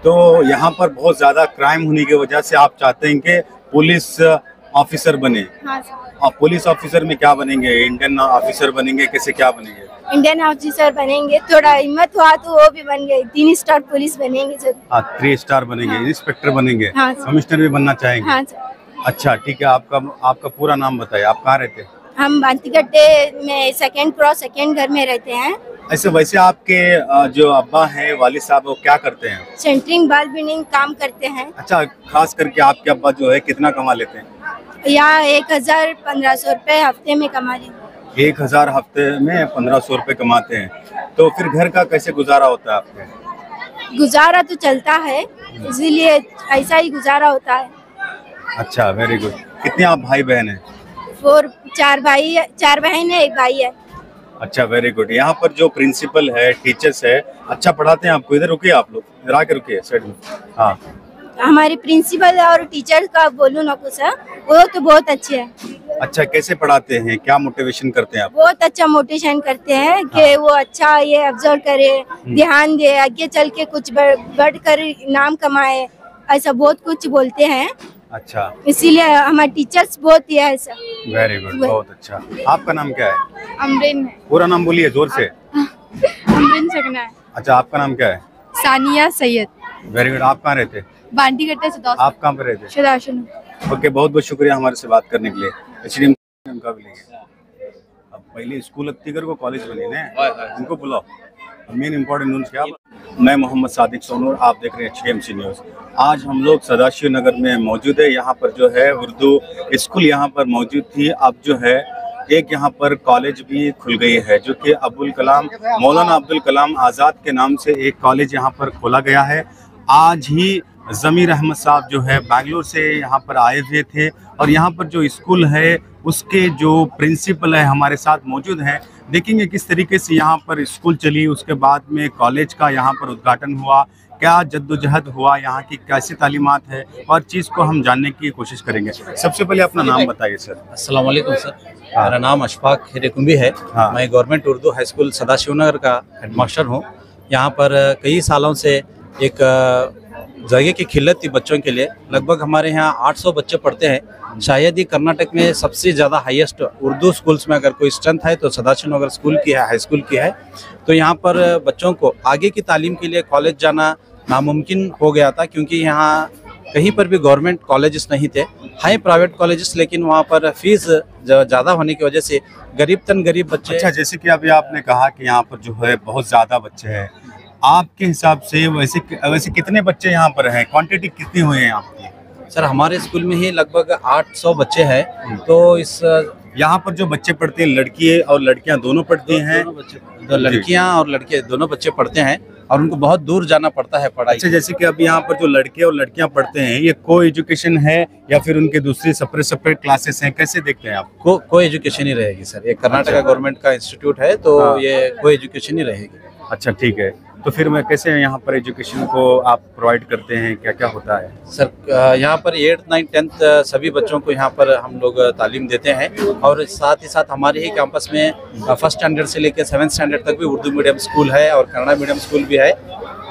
तो यहाँ पर बहुत ज्यादा क्राइम होने की वजह से आप चाहते हैं कि पुलिस ऑफिसर बने। हाँ सर। आप पुलिस ऑफिसर में क्या बनेंगे? इंडियन ऑफिसर बनेंगे? कैसे क्या बनेंगे? इंडियन ऑफिसर बनेंगे, थोड़ा हिम्मत हुआ तो वो भी बन गए, 3 स्टार पुलिस बनेंगे जरूर। 3 स्टार बनेंगे। हाँ। इंस्पेक्टर बनेंगे। हाँ सर। कमिश्नर भी बनना चाहेंगे? हाँ सर। अच्छा ठीक है, आपका पूरा नाम बताइए, आप कहाँ रहते हैं? हम बांतीगड्ढे में 2nd क्रॉस 2nd घर में रहते हैं। ऐसे वैसे आपके जो अब्बा हैं, वालिद साहब, वो क्या करते हैं? सेंटरिंग बाल बिनिंग काम करते हैं। अच्छा, खास करके आपके अब्बा जो है कितना कमा लेते हैं? यहाँ 1,000-1,500 रुपए हफ्ते में कमा लेते हैं। 1000 हफ्ते में 1500 रुपए कमाते हैं। तो फिर घर का कैसे गुजारा होता है आपके? गुजारा तो चलता है, इसीलिए ऐसा ही गुजारा होता है। अच्छा, वेरी गुड। कितने आप भाई बहन हैं? 4 बहन है, 1 भाई है। अच्छा, वेरी गुड। यहाँ पर जो प्रिंसिपल है, टीचर्स है, अच्छा पढ़ाते हैं आपको? इधर रुकिए, आप लोग इधर आके रुकिए साइड में। हाँ, हमारे प्रिंसिपल और टीचर का बोलूँ ना कुछ, वो तो बहुत अच्छे हैं। अच्छा, कैसे पढ़ाते हैं? क्या मोटिवेशन करते हैं आप? बहुत अच्छा मोटिवेशन करते हैं कि वो अच्छा ये ऑब्जर्व करे, ध्यान दे, आगे चल के कुछ बढ़कर नाम कमाए, ऐसा बहुत कुछ बोलते हैं। अच्छा, इसीलिए हमारे टीचर्स बहुत ही है ऐसा। वेरी गुड, बहुत अच्छा। आपका नाम क्या है? अमरीन है। पूरा नाम बोलिए जोर से। अमरीन सकना है। अच्छा, आपका नाम क्या है? सानिया सैयद। Very good. आप कहाँ रहते हैं? बांटीगड्ढे से। आप कहाँ पे रहते हैं? शुदाशन। ओके, बहुत बहुत शुक्रिया हमारे से बात करने के लिए। HDM का भी लेंगे। अब पहले स्कूल अत्तीगर को कॉलेज बनी ने, उनको बुलाओ। मेन इम्पोर्टेंट न्यूज़ क्या? मैं मोहम्मद सादिक सोनूर, आप देख रहे हैं HMC न्यूज़। आज हम लोग सदाशिव नगर में मौजूद है। यहाँ पर जो है उर्दू स्कूल यहाँ पर मौजूद थी, अब जो है एक यहाँ पर कॉलेज भी खुल गई है, जो कि मौलाना अब्दुल कलाम आज़ाद के नाम से एक कॉलेज यहाँ पर खोला गया है। आज ही ज़मीर अहमद साहब जो है बेंगलोर से यहाँ पर आए हुए थे और यहाँ पर जो स्कूल है उसके जो प्रिंसिपल है हमारे साथ मौजूद हैं। देखेंगे किस तरीके से यहाँ पर स्कूल चली, उसके बाद में कॉलेज का यहाँ पर उद्घाटन हुआ, क्या जद्दोजहद हुआ, यहाँ की कैसी तालीमात है और चीज़ को हम जानने की कोशिश करेंगे। सबसे पहले अपना नाम बताइए सर। अस्सलाम वालेकुम सर, मेरा नाम अशफाक हिरेकुंबी है। मैं government Urdu high school Sadashiv Nagar का हेडमास्टर हूँ। यहाँ पर कई सालों से एक जगह की खिल्लत थी बच्चों के लिए। लगभग हमारे यहाँ 800 बच्चे पढ़ते हैं। शायद ही कर्नाटक में सबसे ज़्यादा हाईएस्ट उर्दू स्कूल्स में अगर कोई स्ट्रेंथ है तो सदाशिव नगर स्कूल की है, हाई स्कूल की है। तो यहाँ पर बच्चों को आगे की तालीम के लिए कॉलेज जाना नामुमकिन हो गया था, क्योंकि यहाँ कहीं पर भी गवर्नमेंट कॉलेजेस नहीं थे। हाई प्राइवेट कॉलेजेस, लेकिन वहाँ पर फीस ज़्यादा होने की वजह से गरीब बच्चे। अच्छा, जैसे कि अभी आपने कहा कि यहाँ पर जो है बहुत ज़्यादा बच्चे हैं, आपके हिसाब से वैसे कितने बच्चे यहाँ पर हैं, क्वांटिटी कितनी हुई है आपकी? सर हमारे स्कूल में ही लगभग 800 बच्चे हैं। तो इस यहाँ पर जो बच्चे पढ़ते हैं, लड़की और लड़कियाँ दोनों पढ़ती हैं? तो लड़कियाँ और लड़के दोनों बच्चे पढ़ते हैं और उनको बहुत दूर जाना पड़ता है पढ़ाई। अच्छा, जैसे कि अभी यहाँ पर जो लड़के और लड़कियाँ पढ़ते हैं, ये को एजुकेशन है या फिर उनके दूसरी सेपरेट क्लासेस हैं, कैसे देखते हैं आप? को एजुकेशन ही रहेगी सर। ये कर्नाटका गवर्नमेंट का इंस्टीट्यूट है, तो ये को एजुकेशन ही रहेगी। अच्छा, ठीक है। तो फिर मैं कैसे यहाँ पर एजुकेशन को आप प्रोवाइड करते हैं, क्या क्या होता है? सर यहाँ पर 8th 9th 10th सभी बच्चों को यहाँ पर हम लोग तालीम देते हैं। और साथ ही साथ हमारे ही कैंपस में 1st स्टैंडर्ड से लेकर 7th स्टैंडर्ड तक भी उर्दू मीडियम स्कूल है और कन्नड़ा मीडियम स्कूल भी है।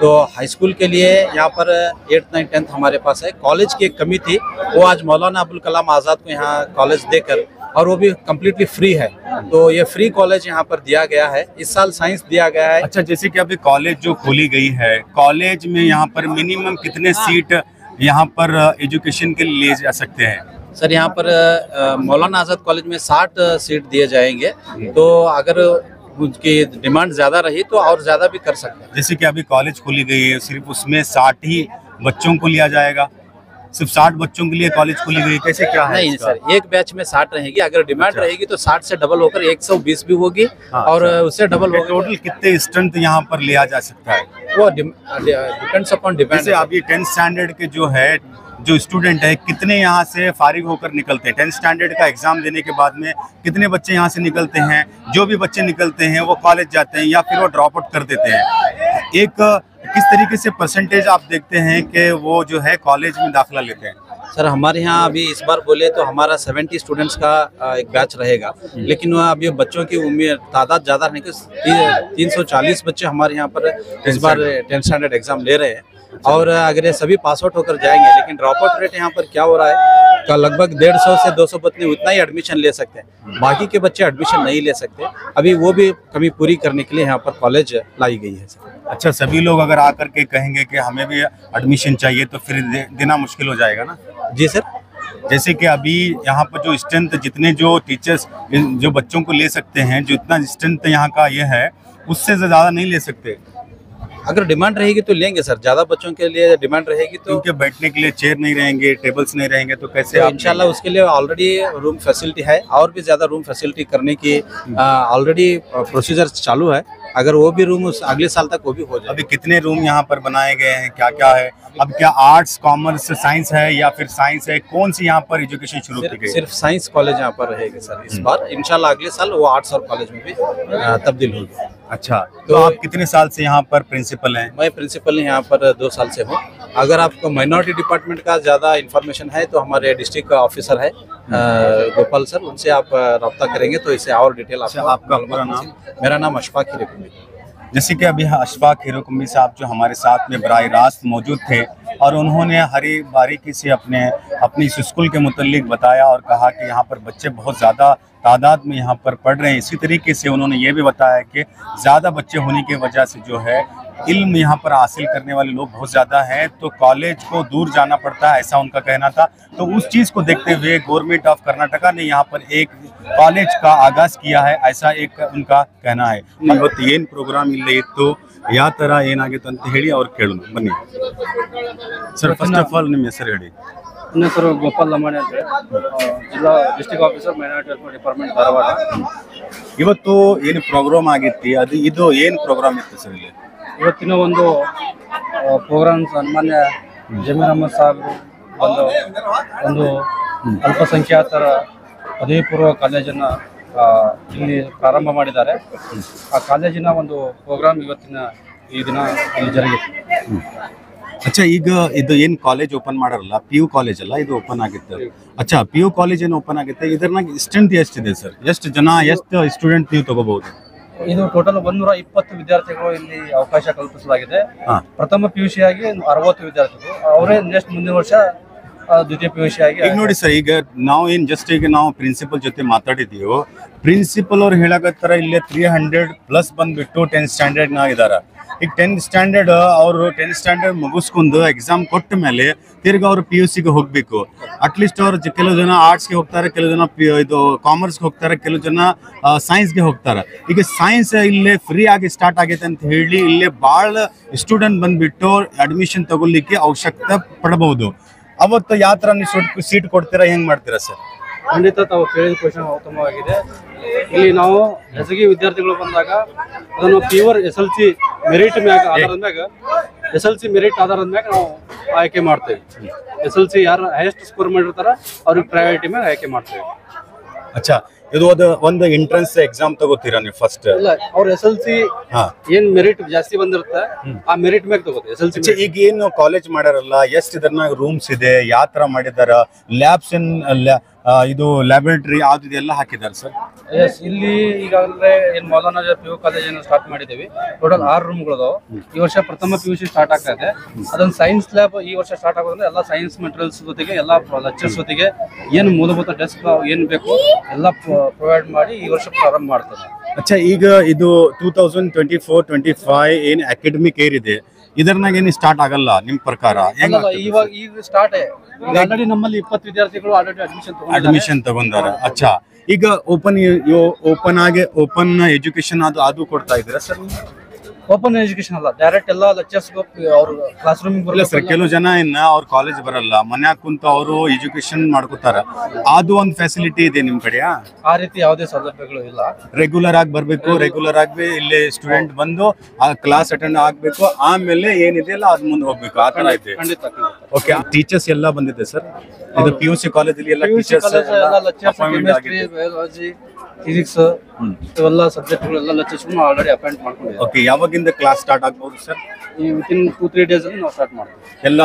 तो हाई स्कूल के लिए यहाँ पर 8th 9th 10th हमारे पास है। कॉलेज की एक कमी थी, वो आज मौलाना अब्दुल कलाम आज़ाद को यहाँ कॉलेज देकर, और वो भी कम्प्लीटली फ्री है, तो ये फ्री कॉलेज यहाँ पर दिया गया है। इस साल साइंस दिया गया है। अच्छा, जैसे कि अभी कॉलेज जो खोली गई है, कॉलेज में यहाँ पर मिनिमम कितने सीट यहाँ पर एजुकेशन के लिए ले जा सकते हैं? सर यहाँ पर मौलाना आज़ाद कॉलेज में 60 सीट दिए जाएंगे। तो अगर उनकी डिमांड ज़्यादा रही तो और ज़्यादा भी कर सकते हैं। जैसे कि अभी कॉलेज खोली गई है, सिर्फ उसमें 60 ही बच्चों को लिया जाएगा? सिर्फ 60 बच्चों के लिए कॉलेज खोली गई, कैसे क्या है? नहीं सर, एक बैच में 60 रहेगी। अगर डिमांड रहेगी तो 60 से डबल होकर 120 भी होगी। और उससे डबल होगी। टोटल कितने स्ट्रेंथ यहाँ पर लिया जा सकता है? वो डिपेंड्स अपॉन डिपेंड। जैसे अभी 10th स्टैंडर्ड के जो स्टूडेंट है, कितने यहाँ से फारिग होकर निकलते हैं? 10th स्टैंडर्ड का एग्जाम देने के बाद में कितने बच्चे यहाँ से निकलते हैं? जो भी बच्चे निकलते हैं वो कॉलेज जाते हैं या फिर वो ड्रॉप आउट कर देते हैं? एक किस तरीके से परसेंटेज आप देखते हैं कि वो जो है कॉलेज में दाखिला लेते हैं? सर हमारे यहाँ अभी इस बार बोले तो हमारा 70 स्टूडेंट्स का एक बैच रहेगा, लेकिन वह अभी बच्चों की उम्र तादाद ज़्यादा नहीं, 340 बच्चे हमारे यहाँ पर इस बार 10th स्टैंडर्ड एग्जाम ले रहे हैं। और अगर ये सभी पास आउट होकर जाएंगे, लेकिन ड्रॉप आउट रेट यहाँ पर क्या हो रहा है का लगभग 150 से 200 बच्चे उतना ही एडमिशन ले सकते हैं, बाकी के बच्चे एडमिशन नहीं ले सकते। अभी वो भी कमी पूरी करने के लिए यहाँ पर कॉलेज लाई गई है सर। अच्छा, सभी लोग अगर आकर के कहेंगे कि हमें भी एडमिशन चाहिए तो फिर देना मुश्किल हो जाएगा ना? जी सर। जैसे कि अभी यहाँ पर जो स्ट्रेंथ, जितने जो टीचर्स जो बच्चों को ले सकते हैं, जो इतना स्ट्रेंथ यहाँ का ये है, उससे ज़्यादा नहीं ले सकते? अगर डिमांड रहेगी तो लेंगे सर, ज़्यादा बच्चों के लिए डिमांड रहेगी तो। क्योंकि बैठने के लिए चेयर नहीं रहेंगे, टेबल्स नहीं रहेंगे, तो कैसे? तो इंशाल्लाह उसके लिए ऑलरेडी रूम फैसिलिटी है, और भी ज़्यादा रूम फैसिलिटी करने की ऑलरेडी प्रोसीजर चालू है। अगर वो भी रूम अगले साल तक वो भी हो जाए। अभी कितने रूम यहाँ पर बनाए गए हैं, क्या क्या है? अब क्या आर्ट्स, कॉमर्स, साइंस है या फिर साइंस है? कौन सी यहाँ पर एजुकेशन शुरू की गई? सिर्फ साइंस कॉलेज यहाँ पर रहेगा सर इस बार। इंशाल्लाह अगले साल वो आर्ट्स और कॉलेज में भी तब्दील होगी। अच्छा, तो आप कितने साल से यहाँ पर प्रिंसिपल हैं? मैं प्रिंसिपल यहाँ पर 2 साल से हूँ। अगर आपको माइनॉरिटी डिपार्टमेंट का ज़्यादा इन्फॉर्मेशन है तो हमारे डिस्ट्रिक्ट ऑफिसर है गोपाल सर, उनसे आप रब्ता करेंगे तो इससे और डिटेल आपका पूरा नाम? मेरा नाम अशफाक हिरेकुंबी। जैसे कि अभी अशफाक हिरेकुंबी साहब जो हमारे साथ में बराह रास्त मौजूद थे और उन्होंने हरी बारीकी से अपनी इस स्कूल के मुतल्लिक बताया और कहा कि यहाँ पर बच्चे बहुत ज़्यादा तादाद में यहाँ पर पढ़ रहे हैं। इसी तरीके से उन्होंने ये भी बताया कि ज़्यादा बच्चे होने की वजह से जो है इल्म यहाँ पर हासिल करने वाले लोग बहुत ज़्यादा हैं, तो कॉलेज को दूर जाना पड़ता है, ऐसा उनका कहना था। तो उस चीज़ को देखते हुए गवर्नमेंट ऑफ कर्नाटका ने यहाँ पर एक कॉलेज का आगाज़ किया है, ऐसा एक उनका कहना है। ಇವತ್ತು ಏನು ಪ್ರೋಗ್ರಾಮ್ ಇಲ್ಲ ಇತ್ತು ಯಾವ ಥರ ಏನಾಗಿತ್ತು ಅಂತ ಹೇಳಿ ಅವ್ರು ಕೇಳೋಣ ಬನ್ನಿ ಸರ್. ಫಸ್ಟ್ ಆಫ್ ಆಲ್ ನಿಮ್ಮ ಹೆಸರು ಹೇಳಿ. ನನ್ನ ಹೆಸರು ಗೋಪಾಲ್ ಲಮಾಣಿ ಅಂತ ಜಿಲ್ಲಾ district officer minority welfare department Dharwad. ಇವತ್ತು ಏನು ಪ್ರೋಗ್ರಾಮ್ ಆಗಿತ್ತು ಅದು ಇದು ಏನು ಪ್ರೋಗ್ರಾಮ್ ಇತ್ತು ಸರ್ ಇಲ್ಲಿ? ಇವತ್ತಿನ ಒಂದು ಪ್ರೋಗ್ರಾಮ್ ಸನ್ಮಾನ್ಯ ಜಮೀರ್ ಅಹಮದ್ ಸಾಹೇಬರು ಒಂದು ಅಲ್ಪಸಂಖ್ಯಾತರ ಪದವಿ ಪೂರ್ವ ಕಾಲೇಜನ್ನು ಇಲ್ಲಿ ಪ್ರಾರಂಭ ಮಾಡಿದ್ದಾರೆ. ಆ ಕಾಲೇಜಿನ ಒಂದು ಪ್ರೋಗ್ರಾಮ್ ಇವತ್ತಿನ ಈ ದಿನ ಇಲ್ಲಿ ಜರುಗಿತು. ಅಚ್ಚಾ, ಈಗ ಇದು ಏನು ಕಾಲೇಜ್ ಓಪನ್ ಮಾಡಾರಲ್ಲ, PU ಕಾಲೇಜ್ ಅಲ್ಲ ಇದು ಓಪನ್ ಆಗಿತ್ತು. ಅಚ್ಚಾ, PU ಕಾಲೇಜ್ ಏನು ಓಪನ್ ಆಗುತ್ತೆ, ಇದ್ರನಾಗ ಸ್ಟ್ರೆಂತ್ ಎಷ್ಟಿದೆ ಸರ್? ಎಷ್ಟು ಜನ ಎಷ್ಟು ಸ್ಟೂಡೆಂಟ್ ನೀವು ತಗೋಬಹುದು? ಇದು ಟೋಟಲ್ 120 ವಿದ್ಯಾರ್ಥಿಗಳು ಇಲ್ಲಿ ಅವಕಾಶ ಕಲ್ಪಿಸಲಾಗಿದೆ. ಪ್ರಥಮ PUC ಆಗಿ 60 ವಿದ್ಯಾರ್ಥಿಗಳು, ಅವರೇ ನೆಕ್ಸ್ಟ್ ಮುಂದಿನ ವರ್ಷ ದ್ವಿತೀಯ PUC ಆಗಿ. ಈಗ ನೋಡಿ ಸರ್, ಈಗ ನಾವು ಏನು ಜಸ್ಟ್ ಈಗ ನಾವು ಪ್ರಿನ್ಸಿಪಲ್ ಜೊತೆ ಮಾತಾಡಿದೀವೋ, ಪ್ರಿನ್ಸಿಪಲ್ ಅವ್ರು ಹೇಳಕತ್ತಾರ ಇಲ್ಲೇ 300+ ಬಂದ್ಬಿಟ್ಟು 10th ಸ್ಟ್ಯಾಂಡರ್ಡ್ನ ಇದಾರ. ಈಗ 10th ಸ್ಟ್ಯಾಂಡರ್ಡ್ ಅವರು 10th ಸ್ಟ್ಯಾಂಡರ್ಡ್ ಮುಗಿಸ್ಕೊಂಡು ಎಕ್ಸಾಮ್ ಕೊಟ್ಟ ಮೇಲೆ ತಿರ್ಗಿ ಅವರು PUCಗೆ ಹೋಗಬೇಕು. ಅಟ್ಲೀಸ್ಟ್ ಅವ್ರು ಕೆಲವು ಜನ ಆರ್ಟ್ಸ್ಗೆ ಹೋಗ್ತಾರೆ, ಕೆಲವು ಜನ ಇದು ಕಾಮರ್ಸ್ಗೆ ಹೋಗ್ತಾರೆ, ಕೆಲವು ಜನ ಸೈನ್ಸ್ಗೆ ಹೋಗ್ತಾರೆ. ಈಗ ಸೈನ್ಸ್ ಇಲ್ಲೇ ಫ್ರೀ ಆಗಿ ಸ್ಟಾರ್ಟ್ ಆಗೈತೆ ಅಂತ ಹೇಳಿ ಇಲ್ಲೇ ಭಾಳ ಸ್ಟೂಡೆಂಟ್ ಬಂದ್ಬಿಟ್ಟು ಅಡ್ಮಿಷನ್ ತಗೊಳ್ಲಿಕ್ಕೆ ಅವಶ್ಯಕತೆ ಪಡಬಹುದು. ಅವತ್ತು ಯಾವ ಥರ ನೀವು ಸೀಟ್ ಕೊಡ್ತೀರಾ, ಹೆಂಗೆ ಮಾಡ್ತೀರಾ ಸರ್? ಖಂಡಿತ ತಾವು ಕೇಳಿದ ಕ್ವಶನ್ ಉತ್ತಮವಾಗಿದೆ. ಇಲ್ಲಿ ನಾವು ಖಾಸಗಿ ವಿದ್ಯಾರ್ಥಿಗಳು ಬಂದಾಗ ಅದನ್ನು ಪ್ಯೂರ್ SLC ಮೆರಿಟ್ ಮ್ಯಾಗ ಆಧಾರದ ಮ್ಯಾಗ SLC ಮೆರಿಟ್ ಆಧಾರದ ಮ್ಯಾಗ ನಾವು ಆಯ್ಕೆ ಮಾಡ್ತೇವೆ. SLC ಯಾರು ಹೈಯೆಸ್ಟ್ ಸ್ಕೋರ್ ಮಾಡಿರ್ತಾರ ಅವ್ರಿಗೆ ಪ್ರಯಾರಿಟಿ ಮ್ಯಾಗ ಆಯ್ಕೆ ಮಾಡ್ತೇವೆ. ಅಚ್ಚಾ, ಇದು ಒಂದು ಎಂಟ್ರೆನ್ಸ್ ಎಕ್ಸಾಮ್ ತಗೋತೀರಾ ನೀವು ಫಸ್ಟ್? ಇಲ್ಲ, ಅವ್ರ SLC ಏನ್ ಮೆರಿಟ್ ಜಾಸ್ತಿ ಬಂದಿರುತ್ತೆ ಆ ಮೆರಿಟ್ ಮ್ಯಾಗ ತಗೋತೀವಿ SLC. ಈಗ ಏನು ಕಾಲೇಜ್ ಮಾಡ್ಯಾರಲ್ಲ, ಎಷ್ಟು ಇದ್ರನಾಗ ರೂಮ್ಸ್ ಇದೆ, ಯಾವ ತರ ಮಾಡಿದಾರ, ಲ್ಯಾಬ್ಸ್ ಇದು ಲ್ಯಾಬೊರೇಟರಿ ಅದು ಇದೆಲ್ಲ ಹಾಕಿದ್ದಾರೆ ಸರ್? ಎಸ್, ಇಲ್ಲಿ ಈಗಾಗಲೇ ಏನ್ ಮೌಲಾನಾ PU ಕಾಲೇಜನ್ನು ಸ್ಟಾರ್ಟ್ ಮಾಡಿದ್ದೀವಿ. ಟೋಟಲ್ 6 ರೂಮ್ಗಳು. ಈ ವರ್ಷ ಪ್ರಥಮ PUC ಸ್ಟಾರ್ಟ್ ಆಗ್ತಾ ಇದೆ. ಅದೊಂದು ಸೈನ್ಸ್ ಲ್ಯಾಬ್ ಈ ವರ್ಷ ಸ್ಟಾರ್ಟ್ ಆಗೋದ್ರಿಂದ ಎಲ್ಲ ಸೈನ್ಸ್ ಮೆಟೀರಿಯಲ್ಸ್ ಜೊತೆಗೆ ಎಲ್ಲ ಲೆಕ್ಚರ್ಸ್ ಜೊತೆಗೆ ಏನು ಮೂಲಭೂತ ಡೆಸ್ಕ್ ಏನ್ ಬೇಕು ಎಲ್ಲ ಪ್ರೊವೈಡ್ ಮಾಡಿ ಈ ವರ್ಷ ಪ್ರಾರಂಭ ಮಾಡ್ತಾರೆ. ಅಚ್ಚಾ, ಈಗ ಇದು 2024-25 ಏನ್ ಅಕಾಡೆಮಿಕ್ ಇಯರ್ ಇದೆ, ಇದರ್ನಾಗ ಏನು ಸ್ಟಾರ್ಟ್ ಆಗಲ್ಲ ನಿಮ್ ಪ್ರಕಾರ? ಇವಾಗ ಈಗ ಸ್ಟಾರ್ಟ್ ಆಲ್ರೆಡಿ ನಮ್ಮಲ್ಲಿ 20 ವಿದ್ಯಾರ್ಥಿಗಳು ಆಲ್ರೆಡಿ ಅಡ್ಮಿಷನ್ ತಗೊಂಡಾರ. ಅಚ್ಚಾ, ಈಗ ಓಪನ್ ಎಜುಕೇಶನ್ ಅದು ಕೊಡ್ತಾ ಇದ್ದೀರಾ ಸರ್? ಓಪನ್ ಎಜುಕೇಶನ್ ಅಲ್ಲ, ಡೈರೆಕ್ಟ್ ಎಲ್ಲ ಲೆಕ್ಚರ್ಸ್ ಅವ್ರ ಕ್ಲಾಸ್ ರೂಮ್ ಬರಲ್ಲ ಸರ್. ಕೆಲವು ಜನ ಅವ್ರ ಕಾಲೇಜ್ ಬರಲ್ಲ, ಮನ್ಯಾಗ ಕುಂತ ಅವರು ಎಜುಕೇಶನ್ ಮಾಡ್ಕೋತಾರ. ಅದು ಒಂದು ಫೆಸಿಲಿಟಿ ಇದೆ ನಿಮ್ ಕಡೆ? ಆ ರೀತಿ ಯಾವುದೇ ಸೌಲಭ್ಯಗಳು ಇಲ್ಲ. ರೆಗ್ಯುಲರ್ ಆಗಿ ಬರ್ಬೇಕು, ರೆಗ್ಯುಲರ್ ಆಗಿ ಇಲ್ಲಿ ಸ್ಟೂಡೆಂಟ್ ಬಂದು ಆ ಕ್ಲಾಸ್ ಅಟೆಂಡ್ ಆಗ್ಬೇಕು, ಆಮೇಲೆ ಏನಿದೆಯಲ್ಲ ಅದ್ ಮುಂದೆ ಹೋಗ್ಬೇಕು, ಆ ತರ ಇದೆ. ಓಕೆ, ಟೀಚರ್ಸ್ ಎಲ್ಲ ಬಂದಿದೆ ಸರ್? ಇದು PUC ಕಾಲೇಜಲ್ಲಿ ಎಲ್ಲ ಟೀಚರ್ಸ್ ಬಯಾಲಜಿ, ಫಿಸಿಕ್ಸ್ ಇವೆಲ್ಲ ಸಬ್ಜೆಕ್ಟ್ಗಳು ಎಲ್ಲ ಲೆಕ್ಚರ್ಸ್ ಆಲ್ರೆಡಿ ಅಪಾಯಿಂಟ್ ಮಾಡ್ಕೊಂಡಿದ್ದೀವಿ. ಓಕೆ, ಯಾವಾಗಿಂದ ಕ್ಲಾಸ್ ಸ್ಟಾರ್ಟ್ ಆಗ್ಬೋದು ಸರ್? ವಿತಿನ್ 2-3 ಡೇಸ್ ಅಲ್ಲಿ ನಾವು ಸ್ಟಾರ್ಟ್ ಮಾಡ್ತೀವಿ. ಎಲ್ಲ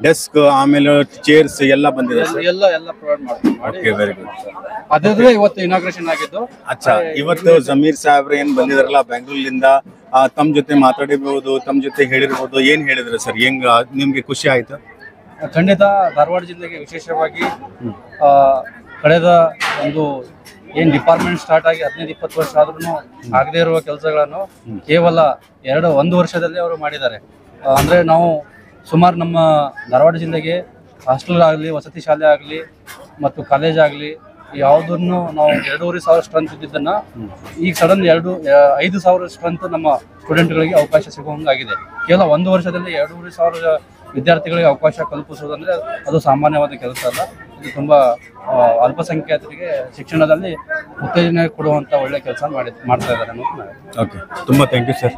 ಡೆಸ್ಕ್ ಆಮೇಲೆ ಚೇರ್ಸ್ ಎಲ್ಲ ಬಂದಿದೆ ಸರ್? ಎಲ್ಲ ಪ್ರೊವೈಡ್ ಮಾಡ್ತೀವಿ. Okay, very good. ಅದಾದ್ರೆ ಇವತ್ತು ಇನಾಗ್ರೇಷನ್ ಆಗಿದ್ದು. ಅಚ್ಚಾ, ಇವತ್ತು ಜಮೀರ್ ಸಾಹೇಬ್ರು ಏನ್ ಬಂದಿದಾರಲ್ಲ ಬೆಂಗಳೂರಿನಿಂದ, ತಮ್ಮ ಜೊತೆ ಮಾತಾಡಿರ್ಬೋದು, ತಮ್ಮ ಜೊತೆ ಹೇಳಿರ್ಬೋದು, ಏನ್ ಹೇಳಿದ್ರು ಸರ್? ಹೆಂಗ ನಿಮ್ಗೆ ಖುಷಿ ಆಯ್ತು? ಖಂಡಿತ ಧಾರವಾಡ ಜಿಲ್ಲೆಗೆ ವಿಶೇಷವಾಗಿ ಕಳೆದ ಒಂದು ಏನ್ ಡಿಪಾರ್ಟ್ಮೆಂಟ್ ಸ್ಟಾರ್ಟ್ ಆಗಿ 15-20 ವರ್ಷ ಆದ್ರೂ ಆಗದೇ ಇರುವ ಕೆಲಸಗಳನ್ನು ಕೇವಲ 1 ವರ್ಷದಲ್ಲಿ ಅವರು ಮಾಡಿದ್ದಾರೆ. ಅಂದ್ರೆ ನಾವು ಸುಮಾರು ನಮ್ಮ ಧಾರವಾಡ ಜಿಲ್ಲೆಗೆ ಹಾಸ್ಟೆಲ್ ಆಗಲಿ, ವಸತಿ ಶಾಲೆ ಆಗಲಿ ಮತ್ತು ಕಾಲೇಜ್ ಆಗಲಿ ಯಾವುದನ್ನು ನಾವು 2,500 ಸ್ಟ್ರೆಂತ್ ಇದ್ದಿದ್ದನ್ನ ಈಗ ಸಡನ್ 5,000 ಸ್ಟ್ರೆಂತ್ ನಮ್ಮ ಸ್ಟೂಡೆಂಟ್ಗಳಿಗೆ ಅವಕಾಶ ಸಿಗುವಂಗಾಗಿದೆ. ಕೇವಲ 1 ವರ್ಷದಲ್ಲಿ 2,500 ವಿದ್ಯಾರ್ಥಿಗಳಿಗೆ ಅವಕಾಶ ಕಲ್ಪಿಸುವುದಂದ್ರೆ ಅದು ಸಾಮಾನ್ಯವಾದ ಕೆಲಸ ಅಲ್ಲ. ಇದು ತುಂಬಾ ಅಲ್ಪಸಂಖ್ಯಾತರಿಗೆ ಶಿಕ್ಷಣದಲ್ಲಿ ಉತ್ತೇಜನ ಕೊಡುವಂತ ಒಳ್ಳೆ ಕೆಲಸ ಮಾಡ್ತಾ ಇದ್ದಾರೆ. ಓಕೆ, ತುಂಬಾ ಥ್ಯಾಂಕ್ ಯು ಸರ್.